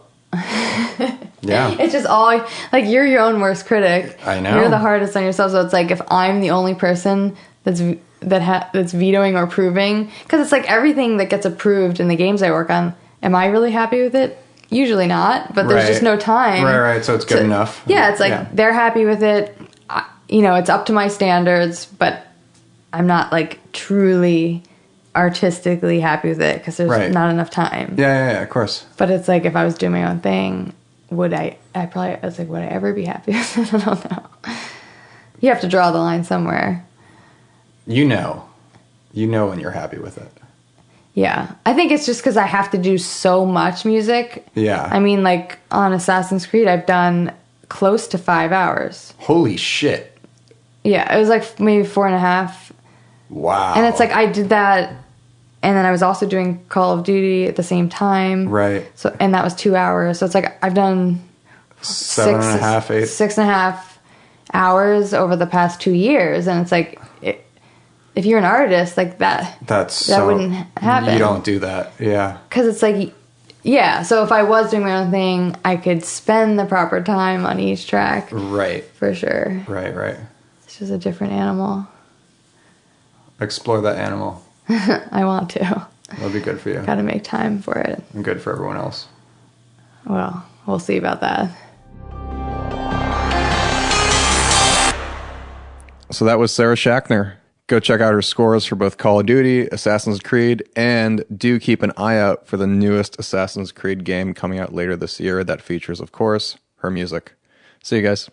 Yeah. It's just all, like, you're your own worst critic. I know. You're the hardest on yourself. So it's like, if I'm the only person that's vetoing or approving, because it's like everything that gets approved in the games I work on, am I really happy with it? Usually not, but there's just no time. Right, so it's good enough. Yeah, it's like they're happy with it. It's up to my standards, but I'm not like truly artistically happy with it because there's not enough time. Yeah, of course. But it's like if I was doing my own thing, would I was like, would I ever be happy with it? I don't know. You have to draw the line somewhere. You know when you're happy with it. Yeah. I think it's just because I have to do so much music. Yeah. I mean, like, on Assassin's Creed, I've done close to 5 hours. Holy shit. Yeah, it was like maybe 4.5. Wow. And it's like I did that, and then I was also doing Call of Duty at the same time. Right. So, and that was 2 hours. So it's like I've done 6.5 hours over the past 2 years, and it's like if you're an artist like that, that wouldn't happen. You don't do that, yeah. Because it's like, yeah. So if I was doing my own thing, I could spend the proper time on each track, right? For sure. Right. It's just a different animal. Explore that animal. I want to. That'll be good for you. Got to make time for it. And good for everyone else. Well, we'll see about that. So that was Sarah Schachner. Go check out her scores for both Call of Duty, Assassin's Creed, and do keep an eye out for the newest Assassin's Creed game coming out later this year that features, of course, her music. See you guys.